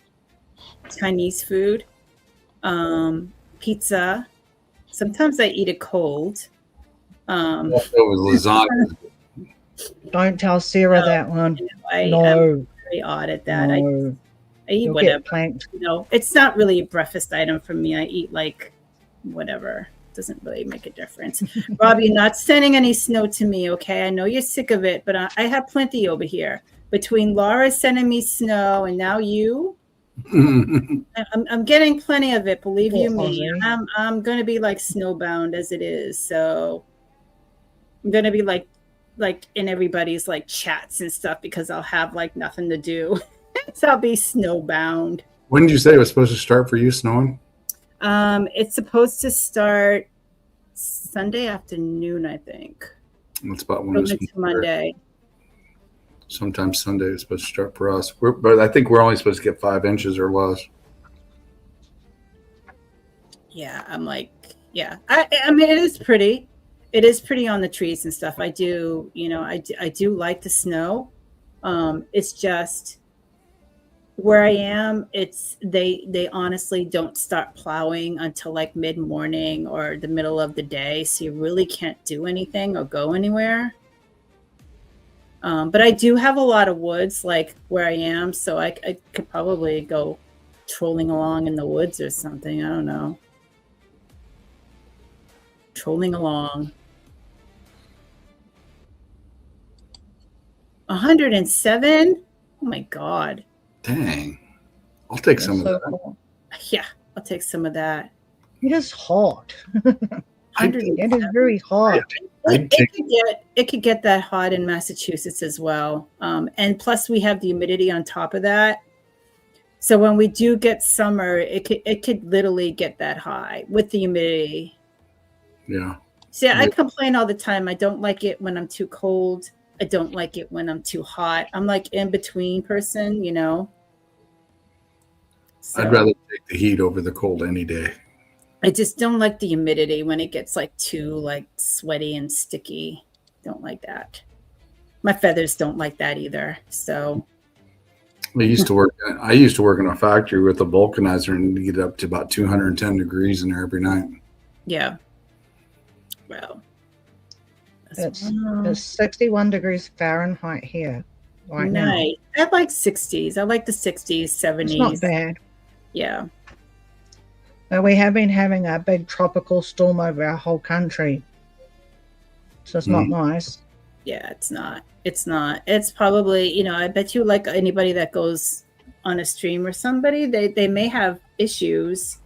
Speaker 2: Chinese food, pizza. Sometimes I eat it cold.
Speaker 3: Leftover lasagna.
Speaker 1: Don't tell Sarah that one.
Speaker 2: I'm very odd at that.
Speaker 1: No.
Speaker 2: I eat
Speaker 1: You'll
Speaker 2: whatever.
Speaker 1: Get planked.
Speaker 2: It's not really a breakfast item for me. I eat like whatever. Doesn't really make a difference. Rob, you're not sending any snow to me, okay? I know you're sick of it, but I have plenty over here. Between Laura sending me snow and now you, I'm getting plenty of it. Believe you me. I'm going to be like snowbound as it is. So I'm going to be like in everybody's like chats and stuff because I'll have like nothing to do. So I'll be snowbound.
Speaker 3: When did you say it was supposed to start for you snowing?
Speaker 2: It's supposed to start Sunday afternoon, I think.
Speaker 3: That's about when
Speaker 2: So
Speaker 3: it's
Speaker 2: next Monday.
Speaker 3: Sometimes Sunday is supposed to start for us. But I think we're only supposed to get 5 inches or less.
Speaker 2: Yeah, I'm like, yeah. I mean, it is pretty. It is pretty on the trees and stuff. I do, I do like the snow. It's just where I am. It's they honestly don't start plowing until like mid morning or the middle of the day, so you really can't do anything or go anywhere. But I do have a lot of woods like where I am, so I could probably go trolling along in the woods or something. I don't know. Trolling along. 107? Oh my God.
Speaker 3: Dang. I'll take
Speaker 1: That's
Speaker 3: some
Speaker 1: so
Speaker 3: of that.
Speaker 1: cool.
Speaker 2: Yeah, I'll take some of that.
Speaker 1: It is hot.
Speaker 2: 107.
Speaker 1: It is very hot.
Speaker 2: It could get that hot in Massachusetts as well. And plus we have the humidity on top of that. So when we do get summer, it could literally get that high with the humidity.
Speaker 3: Yeah.
Speaker 2: See, I complain all the time. I don't like it when I'm too cold. I don't like it when I'm too hot. I'm like in between person, So
Speaker 3: I'd rather take the heat over the cold any day.
Speaker 2: I just don't like the humidity when it gets like too like sweaty and sticky. Don't like that. My feathers don't like that either. So
Speaker 3: I used to work in a factory with a vulcanizer and get up to about 210 degrees in there every night.
Speaker 2: yeah. Well,
Speaker 1: It's 61 degrees Fahrenheit here right now.
Speaker 2: nice. I like 60s. I like the 60s, 70s.
Speaker 1: It's not bad.
Speaker 2: Yeah.
Speaker 1: But we have been having a big tropical storm over our whole country. So it's not nice.
Speaker 2: Yeah, it's not. It's not. It's probably, I bet you like anybody that goes on a stream or somebody, they may have issues.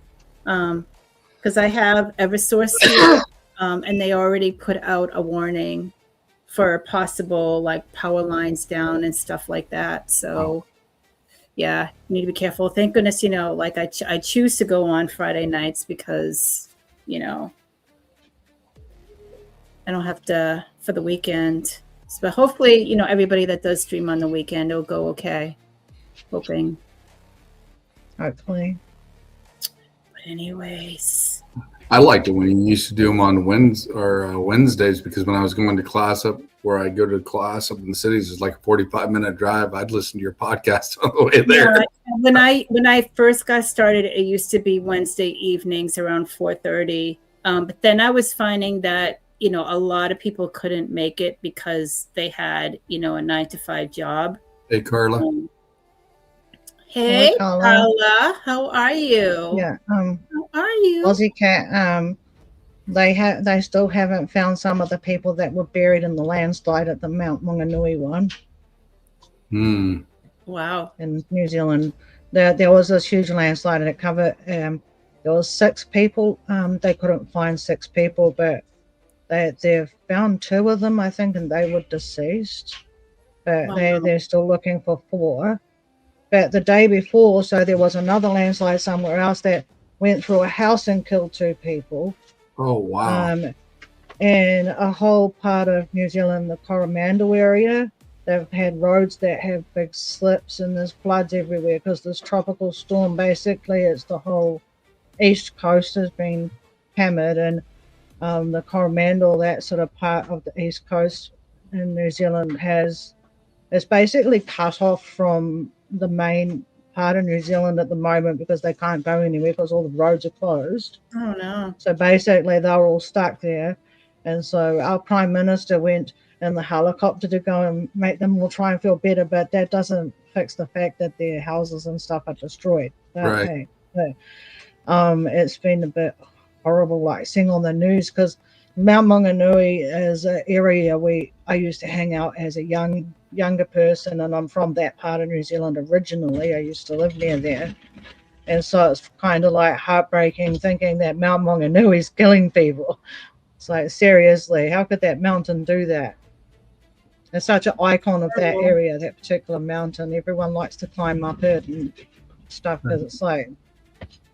Speaker 2: Because I have Eversource here, and they already put out a warning for possible like power lines down and stuff like that. So yeah, you need to be careful. Thank goodness, like I choose to go on Friday nights because, I don't have to for the weekend. But hopefully, everybody that does stream on the weekend will go okay. Hoping.
Speaker 1: Hopefully.
Speaker 2: But anyways.
Speaker 3: I liked it when you used to do them on Wednesdays because when I was going to class up where I go to class up in the cities, it's like a 45-minute drive. I'd listen to your podcast on the way there.
Speaker 2: Yeah, when I first got started, it used to be Wednesday evenings around 4:30. But then I was finding that, a lot of people couldn't make it because they had, a 9-to-5 job.
Speaker 3: Hey, Carla.
Speaker 2: Hey, Carla. How are you?
Speaker 1: Yeah.
Speaker 2: How are you?
Speaker 1: Aussie Cat, they still haven't found some of the people that were buried in the landslide at the Mount Maunganui one.
Speaker 2: Wow.
Speaker 1: In New Zealand. There was this huge landslide and it covered, there was 6 people. They couldn't find 6 people, but they've found 2 of them, I think, and they were deceased. But
Speaker 2: Wow.
Speaker 1: they're still looking for 4. But the day before, so there was another landslide somewhere else that went through a house and killed 2 people.
Speaker 3: Oh, wow.
Speaker 1: And a whole part of New Zealand, the Coromandel area, they've had roads that have big slips and there's floods everywhere because this tropical storm, basically, it's the whole east coast has been hammered, and the Coromandel, that sort of part of the east coast in New Zealand, it's basically cut off from the main part of New Zealand at the moment because they can't go anywhere because all the roads are closed.
Speaker 2: Oh no.
Speaker 1: So basically they're all stuck there. And so our Prime Minister went in the helicopter to go and make them all try and feel better, but that doesn't fix the fact that their houses and stuff are destroyed.
Speaker 3: Right.
Speaker 1: It's been a bit horrible, like seeing on the news, because Mount Maunganui is an area where I used to hang out as a younger person, and I'm from that part of New Zealand originally. I used to live near there, and so it's kind of like heartbreaking thinking that Mount Maunganui is killing people. It's like, seriously, how could that mountain do that? It's such an icon of that area, that particular mountain. Everyone likes to climb up it and stuff because it's like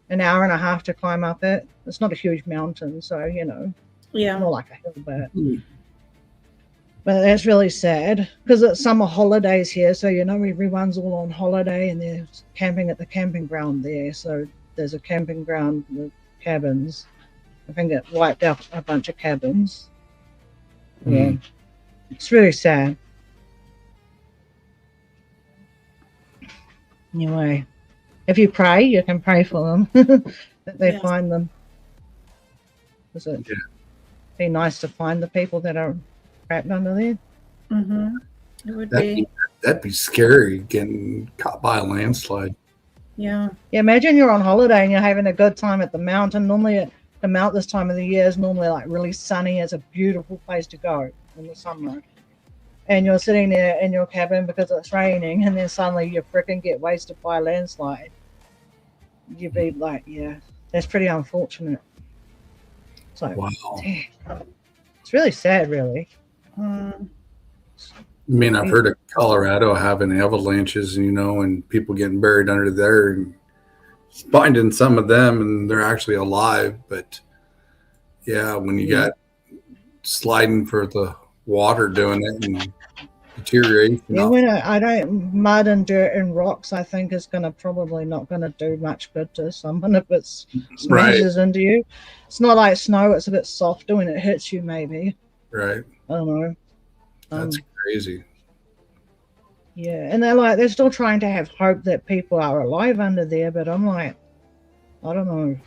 Speaker 1: an hour and a half to climb up it. It's not a huge mountain, so
Speaker 2: Yeah.
Speaker 1: more like a hill, but But that's really sad because it's summer holidays here. So, everyone's all on holiday and they're camping at the camping ground there. So there's a camping ground with cabins. I think it wiped out a bunch of cabins. Yeah. It's really sad. Anyway, if you pray, you can pray for them that they find them. Because it'd be nice to find the people that are trapped under there.
Speaker 2: It would be.
Speaker 3: That'd be scary, getting caught by a landslide.
Speaker 2: Yeah.
Speaker 1: Imagine you're on holiday and you're having a good time at the mountain. Normally, the mount this time of the year is normally like really sunny. It's a beautiful place to go in the summer. And you're sitting there in your cabin because it's raining, and then suddenly you freaking get wasted by a landslide. You'd be like, yeah, that's pretty unfortunate. It's like,
Speaker 3: wow.
Speaker 1: It's really sad, really.
Speaker 3: I mean, I've heard of Colorado having avalanches, and people getting buried under there, and finding some of them, and they're actually alive. But yeah, when you got sliding for the water doing it and deterioration.
Speaker 1: Yeah, mud and dirt and rocks, I think, is probably not going to do much good to someone if it smashes into you. It's not like snow, it's a bit softer when it hits you, maybe.
Speaker 3: Right.
Speaker 1: I don't know.
Speaker 3: That's crazy.
Speaker 1: Yeah, and they're still trying to have hope that people are alive under there, but I'm like, I don't know.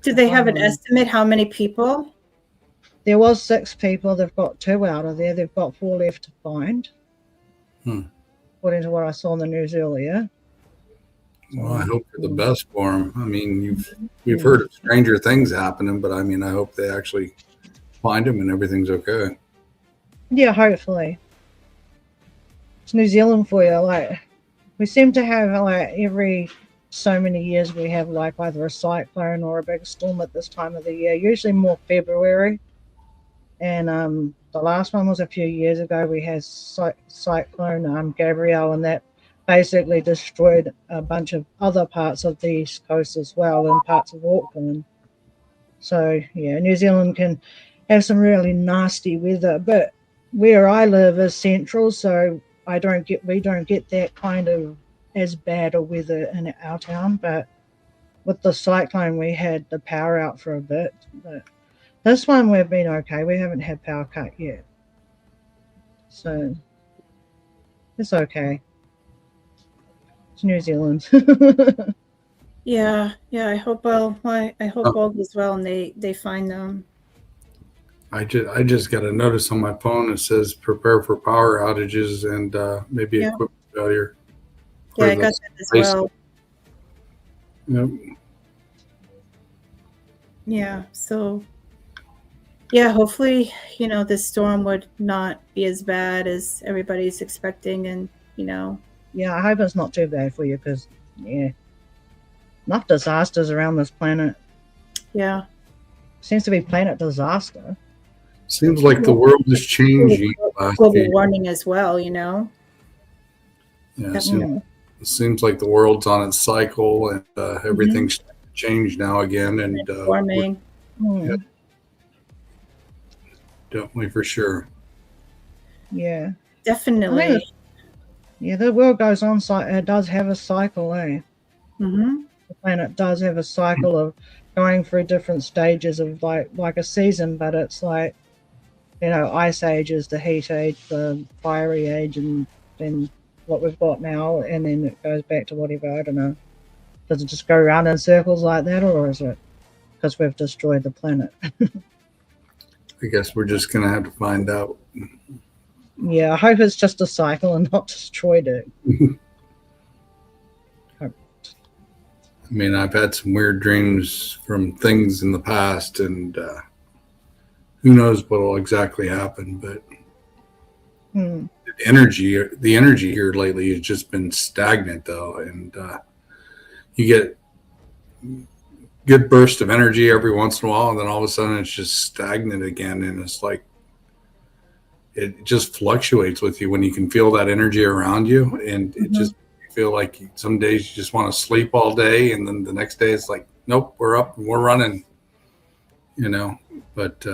Speaker 2: Do they have an estimate how many people?
Speaker 1: There was 6 people. They've got 2 out of there. They've got 4 left to find. According to what I saw in the news earlier.
Speaker 3: Well, I hope for the best for them. I mean, we've heard of stranger things happening, but I mean, I hope they actually find them and everything's okay.
Speaker 1: Yeah, hopefully. It's New Zealand for you. Like, we seem to have every so many years we have either a cyclone or a big storm at this time of the year. Usually more February. And the last one was a few years ago. We had Cyclone Gabrielle, and that basically destroyed a bunch of other parts of the East Coast as well, and parts of Auckland. So, yeah, New Zealand can have some really nasty weather. But where I live is central, so we don't get that kind of as bad a weather in our town. But with the cyclone, we had the power out for a bit. But this one, we've been okay. We haven't had power cut yet. So, it's okay. It's New Zealand.
Speaker 2: Yeah. I hope all goes well and they find them.
Speaker 3: I just got a notice on my phone that says prepare for power outages and maybe equipment failure.
Speaker 2: Yeah, I got that as well.
Speaker 3: Yep.
Speaker 2: Yeah, so yeah, hopefully, this storm would not be as bad as everybody's expecting, and
Speaker 1: Yeah, I hope it's not too bad for you, because enough disasters around this planet.
Speaker 2: Yeah.
Speaker 1: Seems to be planet disaster.
Speaker 3: Seems like the world is changing.
Speaker 2: Global warming as well,
Speaker 3: Yeah, it seems like the world's on its cycle, and everything's changed now again, and
Speaker 2: warming.
Speaker 3: Yeah, definitely for sure.
Speaker 1: Yeah,
Speaker 2: definitely.
Speaker 1: Yeah, the world goes on. It does have a cycle, eh?
Speaker 2: Mm-hmm.
Speaker 1: The planet does have a cycle of going through different stages of like a season, but it's like, ice age is the heat age, the fiery age, and then what we've got now, and then it goes back to whatever. I don't know. Does it just go around in circles like that, or is it because we've destroyed the planet?
Speaker 3: I guess we're just gonna have to find out.
Speaker 1: Yeah, I hope it's just a cycle and not destroyed it.
Speaker 3: I mean, I've had some weird dreams from things in the past, and who knows what will exactly happen. But the energy here lately has just been stagnant, though, and you get good burst of energy every once in a while, and then all of a sudden it's just stagnant again, and it's like it just fluctuates with you when you can feel that energy around you, and it just feel like some days you just want to sleep all day, and then the next day it's like, nope, we're up and we're running, but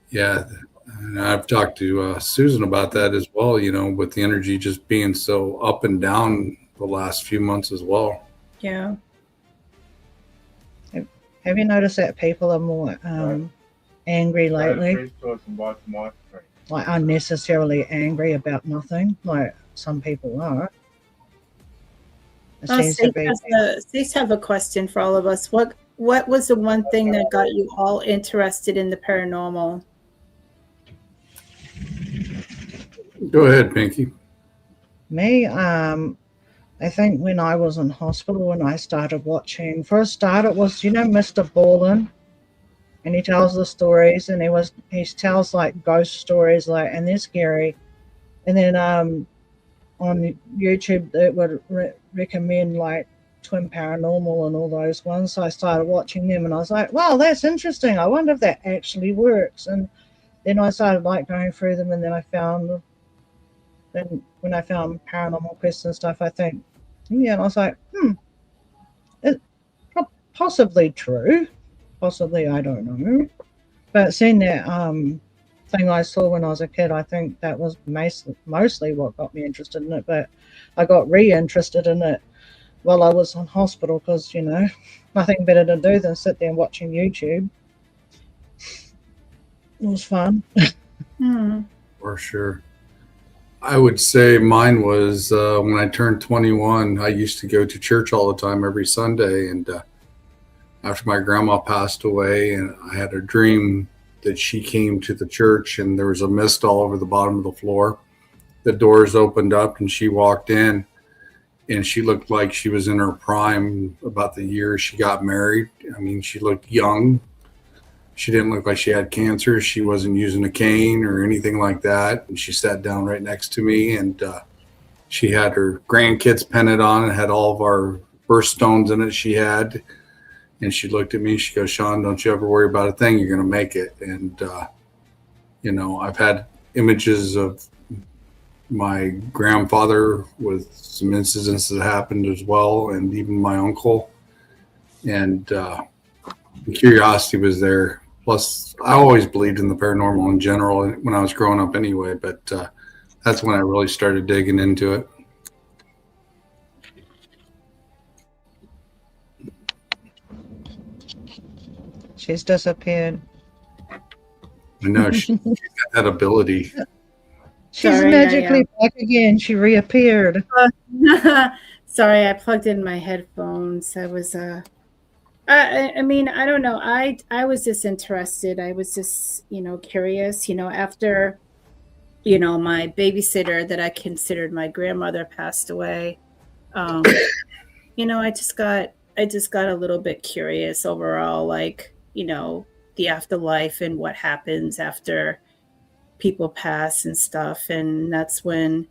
Speaker 3: yeah, And I've talked to Susan about that as well, you know, with the energy just being so up and down the last few months as well.
Speaker 2: Yeah.
Speaker 1: Have you noticed that people are more angry lately? Like unnecessarily angry about nothing, like some people are. It seems to be.
Speaker 2: Stace have a question for all of us. What was the one thing that got you all interested in the paranormal?
Speaker 3: Go ahead, Pinkie.
Speaker 1: Me, I think when I was in hospital, when I started watching, first start it was, you know, Mr. Ballin, and he tells the stories, and he tells like ghost stories, like, and they're scary. And then on YouTube it would recommend like Twin Paranormal and all those ones. So I started watching them, and I was like, wow, that's interesting. I wonder if that actually works. And then I started like going through them, and then when I found Paranormal Quest and stuff, I think, yeah, and I was like, it's possibly true. Possibly, I don't know. But seeing that thing I saw when I was a kid, I think that was mostly what got me interested in it. But I got re-interested in it while I was in hospital because, you know, nothing better to do than sit there watching YouTube. It was fun.
Speaker 3: For sure. I would say mine was when I turned 21, I used to go to church all the time every Sunday. And after my grandma passed away, and I had a dream that she came to the church and there was a mist all over the bottom of the floor. The doors opened up and she walked in, and she looked like she was in her prime, about the year she got married. I mean, she looked young. She didn't look like she had cancer. She wasn't using a cane or anything like that. And she sat down right next to me, and she had her grandkids pennant on and had all of our birthstones in it she had. And she looked at me, she goes, Sean, don't you ever worry about a thing. You're going to make it. And, you know, I've had images of my grandfather with some incidents that happened as well, and even my uncle. And the curiosity was there. Plus, I always believed in the paranormal in general when I was growing up anyway, but that's when I really started digging into it.
Speaker 1: She's disappeared.
Speaker 3: I know she's got that ability.
Speaker 1: She's magically back again. She reappeared.
Speaker 2: Sorry, I plugged in my headphones. I was I mean, I don't know. I was just interested. I was just, you know, curious, you know, after, you know, my babysitter that I considered my grandmother passed away. You know, I just got a little bit curious overall, like, you know, the afterlife and what happens after people pass and stuff. And that's when,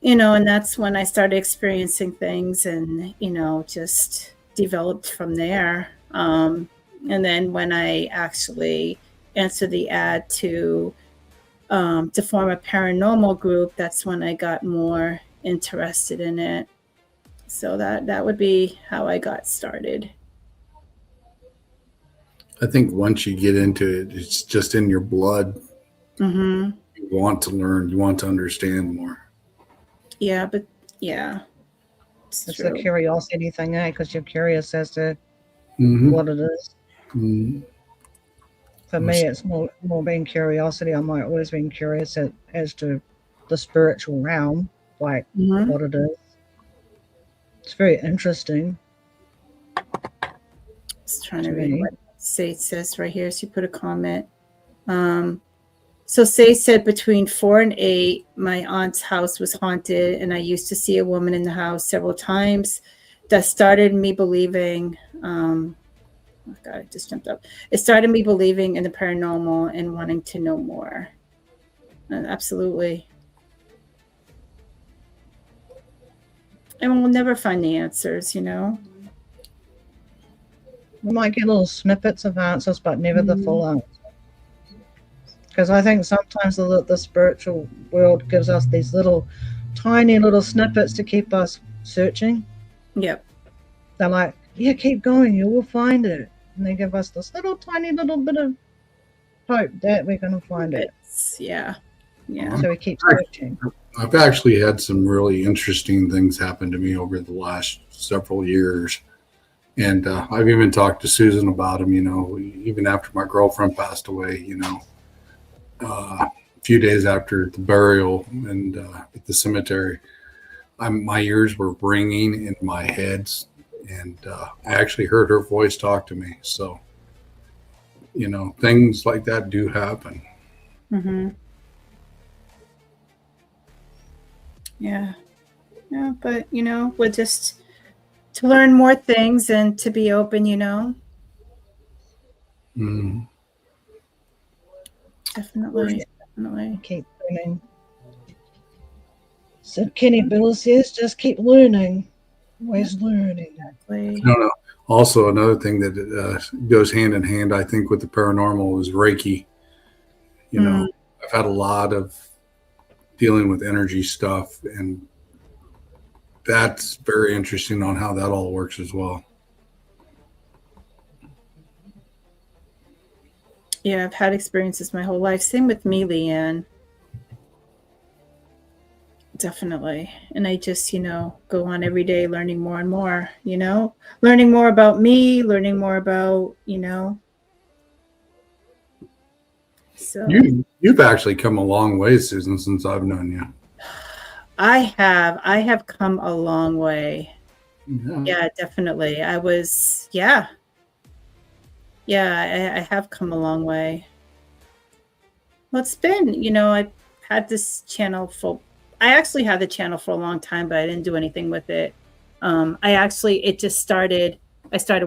Speaker 2: you know, and that's when I started experiencing things and, you know, just developed from there. And then when I actually answered the ad to form a paranormal group, that's when I got more interested in it. So that would be how I got started.
Speaker 3: I think once you get into it, it's just in your blood.
Speaker 2: Mm-hmm.
Speaker 3: You want to learn, you want to understand more.
Speaker 2: Yeah, but yeah.
Speaker 1: It's the curiosity thing, because you're curious as to what it is. For me, it's more being curiosity. I'm like always being curious as to the spiritual realm, like what it is. It's very interesting.
Speaker 2: Just trying to read what Say says right here. She put a comment. So Say said between 4 and 8, my aunt's house was haunted, and I used to see a woman in the house several times. That started me believing. Oh God, I just jumped up. It started me believing in the paranormal and wanting to know more. Absolutely. And we'll never find the answers, you know.
Speaker 1: We might get little snippets of answers, but never the full answer. Because I think sometimes the spiritual world gives us these little, tiny little snippets to keep us searching.
Speaker 2: Yep.
Speaker 1: They're like, yeah, keep going, you will find it. And they give us this little tiny little bit of hope that we're going to find it.
Speaker 2: Yeah.
Speaker 1: So we keep searching.
Speaker 3: I've actually had some really interesting things happen to me over the last several years. And I've even talked to Susan about them, even after my girlfriend passed away, a few days after the burial and at the cemetery, my ears were ringing in my head. And I actually heard her voice talk to me. So, things like that do happen.
Speaker 2: Mm-hmm. Yeah. Yeah, but, we're just to learn more things and to be open,
Speaker 3: Mm.
Speaker 2: Definitely.
Speaker 1: Keep learning. So Kenny Bill says, just keep learning. Always learning.
Speaker 2: Exactly.
Speaker 3: No. Also, another thing that goes hand in hand, I think, with the paranormal is Reiki. I've had a lot of dealing with energy stuff, and that's very interesting on how that all works as well.
Speaker 2: Yeah, I've had experiences my whole life. Same with me, Leanne. Definitely. And I just, go on every day learning more and more, learning more about me, learning more about, So
Speaker 3: You've actually come a long way, Susan, since I've known you.
Speaker 2: I have come a long way. Yeah, definitely. I have come a long way. Well, it's been, I had this channel I actually had the channel for a long time, but I didn't do anything with it. I started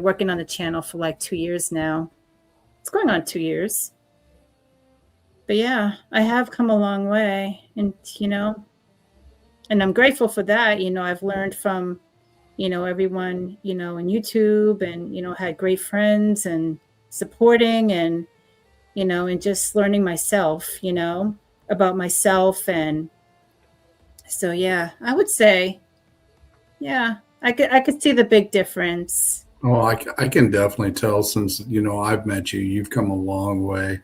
Speaker 2: working on the channel for like 2 years now. It's going on 2 years. But yeah, I have come a long way, and, and I'm grateful for that. I've learned from, everyone, in YouTube, and, had great friends and supporting, and, and just learning myself, about myself. And so, yeah, I would say, yeah, I could see the big difference.
Speaker 3: Oh, I can definitely tell since, I've met you, you've come a long way.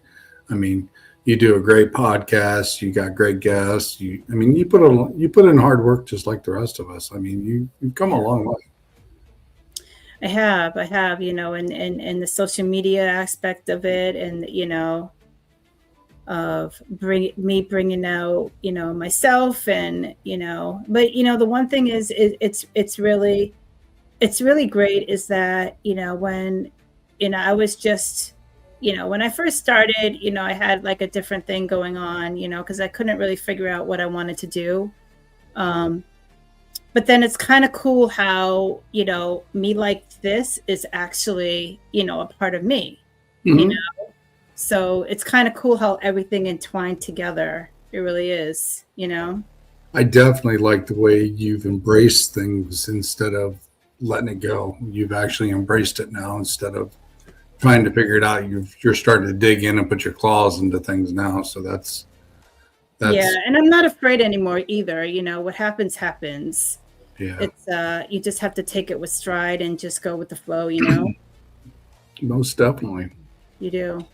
Speaker 3: I mean, you do a great podcast. You got great guests. You put in hard work just like the rest of us. I mean, you've come a long way.
Speaker 2: I have, and the social media aspect of it, and, of bringing out, myself, and, but, the one thing is, it's really great is that, when, I was just, when I first started, I had like a different thing going on, because I couldn't really figure out what I wanted to do. But then it's kind of cool how, me like this is actually, a part of me,
Speaker 3: Mm-hmm.
Speaker 2: So it's kind of cool how everything entwined together. It really is,
Speaker 3: I definitely like the way you've embraced things instead of letting it go. You've actually embraced it now instead of trying to figure it out. You're starting to dig in and put your claws into things now. So that's
Speaker 2: yeah. And I'm not afraid anymore either. What happens.
Speaker 3: Yeah.
Speaker 2: It's you just have to take it with stride and just go with the flow,
Speaker 3: Most definitely.
Speaker 2: You do.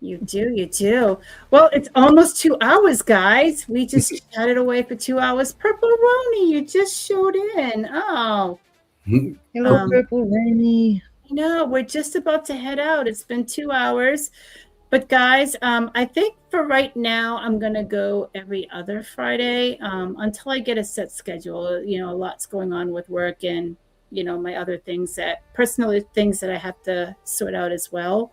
Speaker 2: You do. Well, it's almost 2 hours, guys. We just chatted away for 2 hours. Purple Roni, you just showed in. Oh.
Speaker 1: Hello, Purple Roni.
Speaker 2: We're just about to head out. It's been 2 hours. But guys, I think for right now, I'm going to go every other Friday until I get a set schedule. A lot's going on with work and, my other things personal things that I have to sort out as well.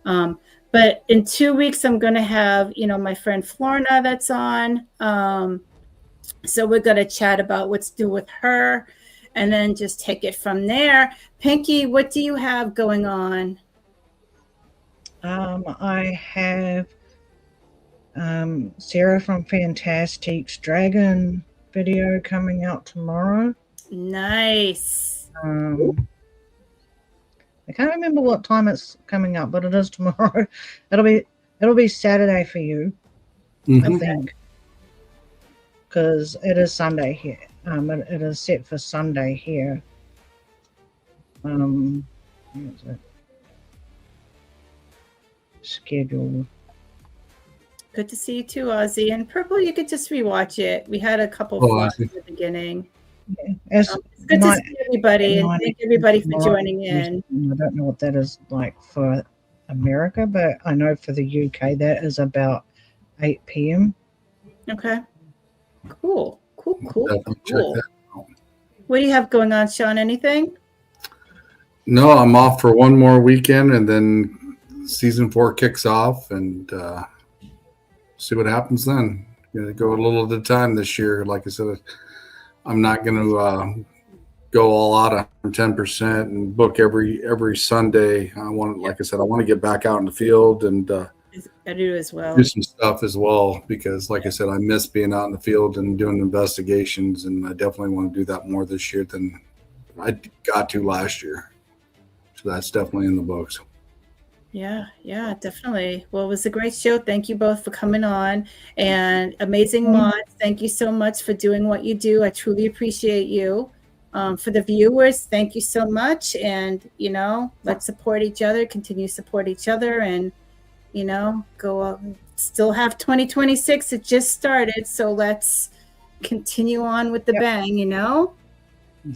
Speaker 2: But in 2 weeks, I'm going to have, my friend Florna that's on. So we're going to chat about what's due with her and then just take it from there. Pinkie, what do you have going on?
Speaker 1: I have Sarah from Fantastic's Dragon video coming out tomorrow.
Speaker 2: Nice.
Speaker 1: I can't remember what time it's coming up, but it is tomorrow. It'll be Saturday for you, I think, because it is Sunday here. It is set for Sunday here. Where is it? schedule.
Speaker 2: Good to see you too, Ozzy. And Purple, you could just rewatch it. We had a couple
Speaker 3: Oh,
Speaker 2: flaws
Speaker 3: Ozzy.
Speaker 2: in the beginning.
Speaker 1: Yeah. It's
Speaker 2: It's good to
Speaker 1: my-
Speaker 2: see everybody, and thank everybody for joining in.
Speaker 1: I don't know what that is like for America, but I know for the UK that is about 8 p.m.
Speaker 2: Okay. Cool.
Speaker 3: Definitely check that out.
Speaker 2: What do you have going on, Sean? Anything?
Speaker 3: No, I'm off for one more weekend, and then season 4 kicks off, and see what happens then. Gonna go a little at a time this year. Like I said, I'm not gonna go all out 110% and book every Sunday. I want, like I said, I want to get back out in the field and
Speaker 2: I do as well.
Speaker 3: do some stuff as well, because like I said, I miss being out in the field and doing investigations, and I definitely want to do that more this year than I got to last year. So that's definitely in the books.
Speaker 2: Yeah, definitely. Well, it was a great show. Thank you both for coming on. And amazing mods, thank you so much for doing what you do. I truly appreciate you. For the viewers, thank you so much. And, let's support each other, continue to support each other, and, go up. Still have 2026. It just started. So let's continue on with the bang,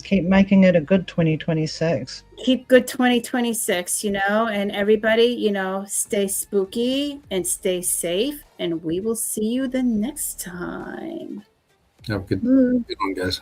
Speaker 1: Keep making it a good 2026.
Speaker 2: Keep good 2026, and everybody, stay spooky and stay safe, and we will see you the next time.
Speaker 3: Have a good one, guys.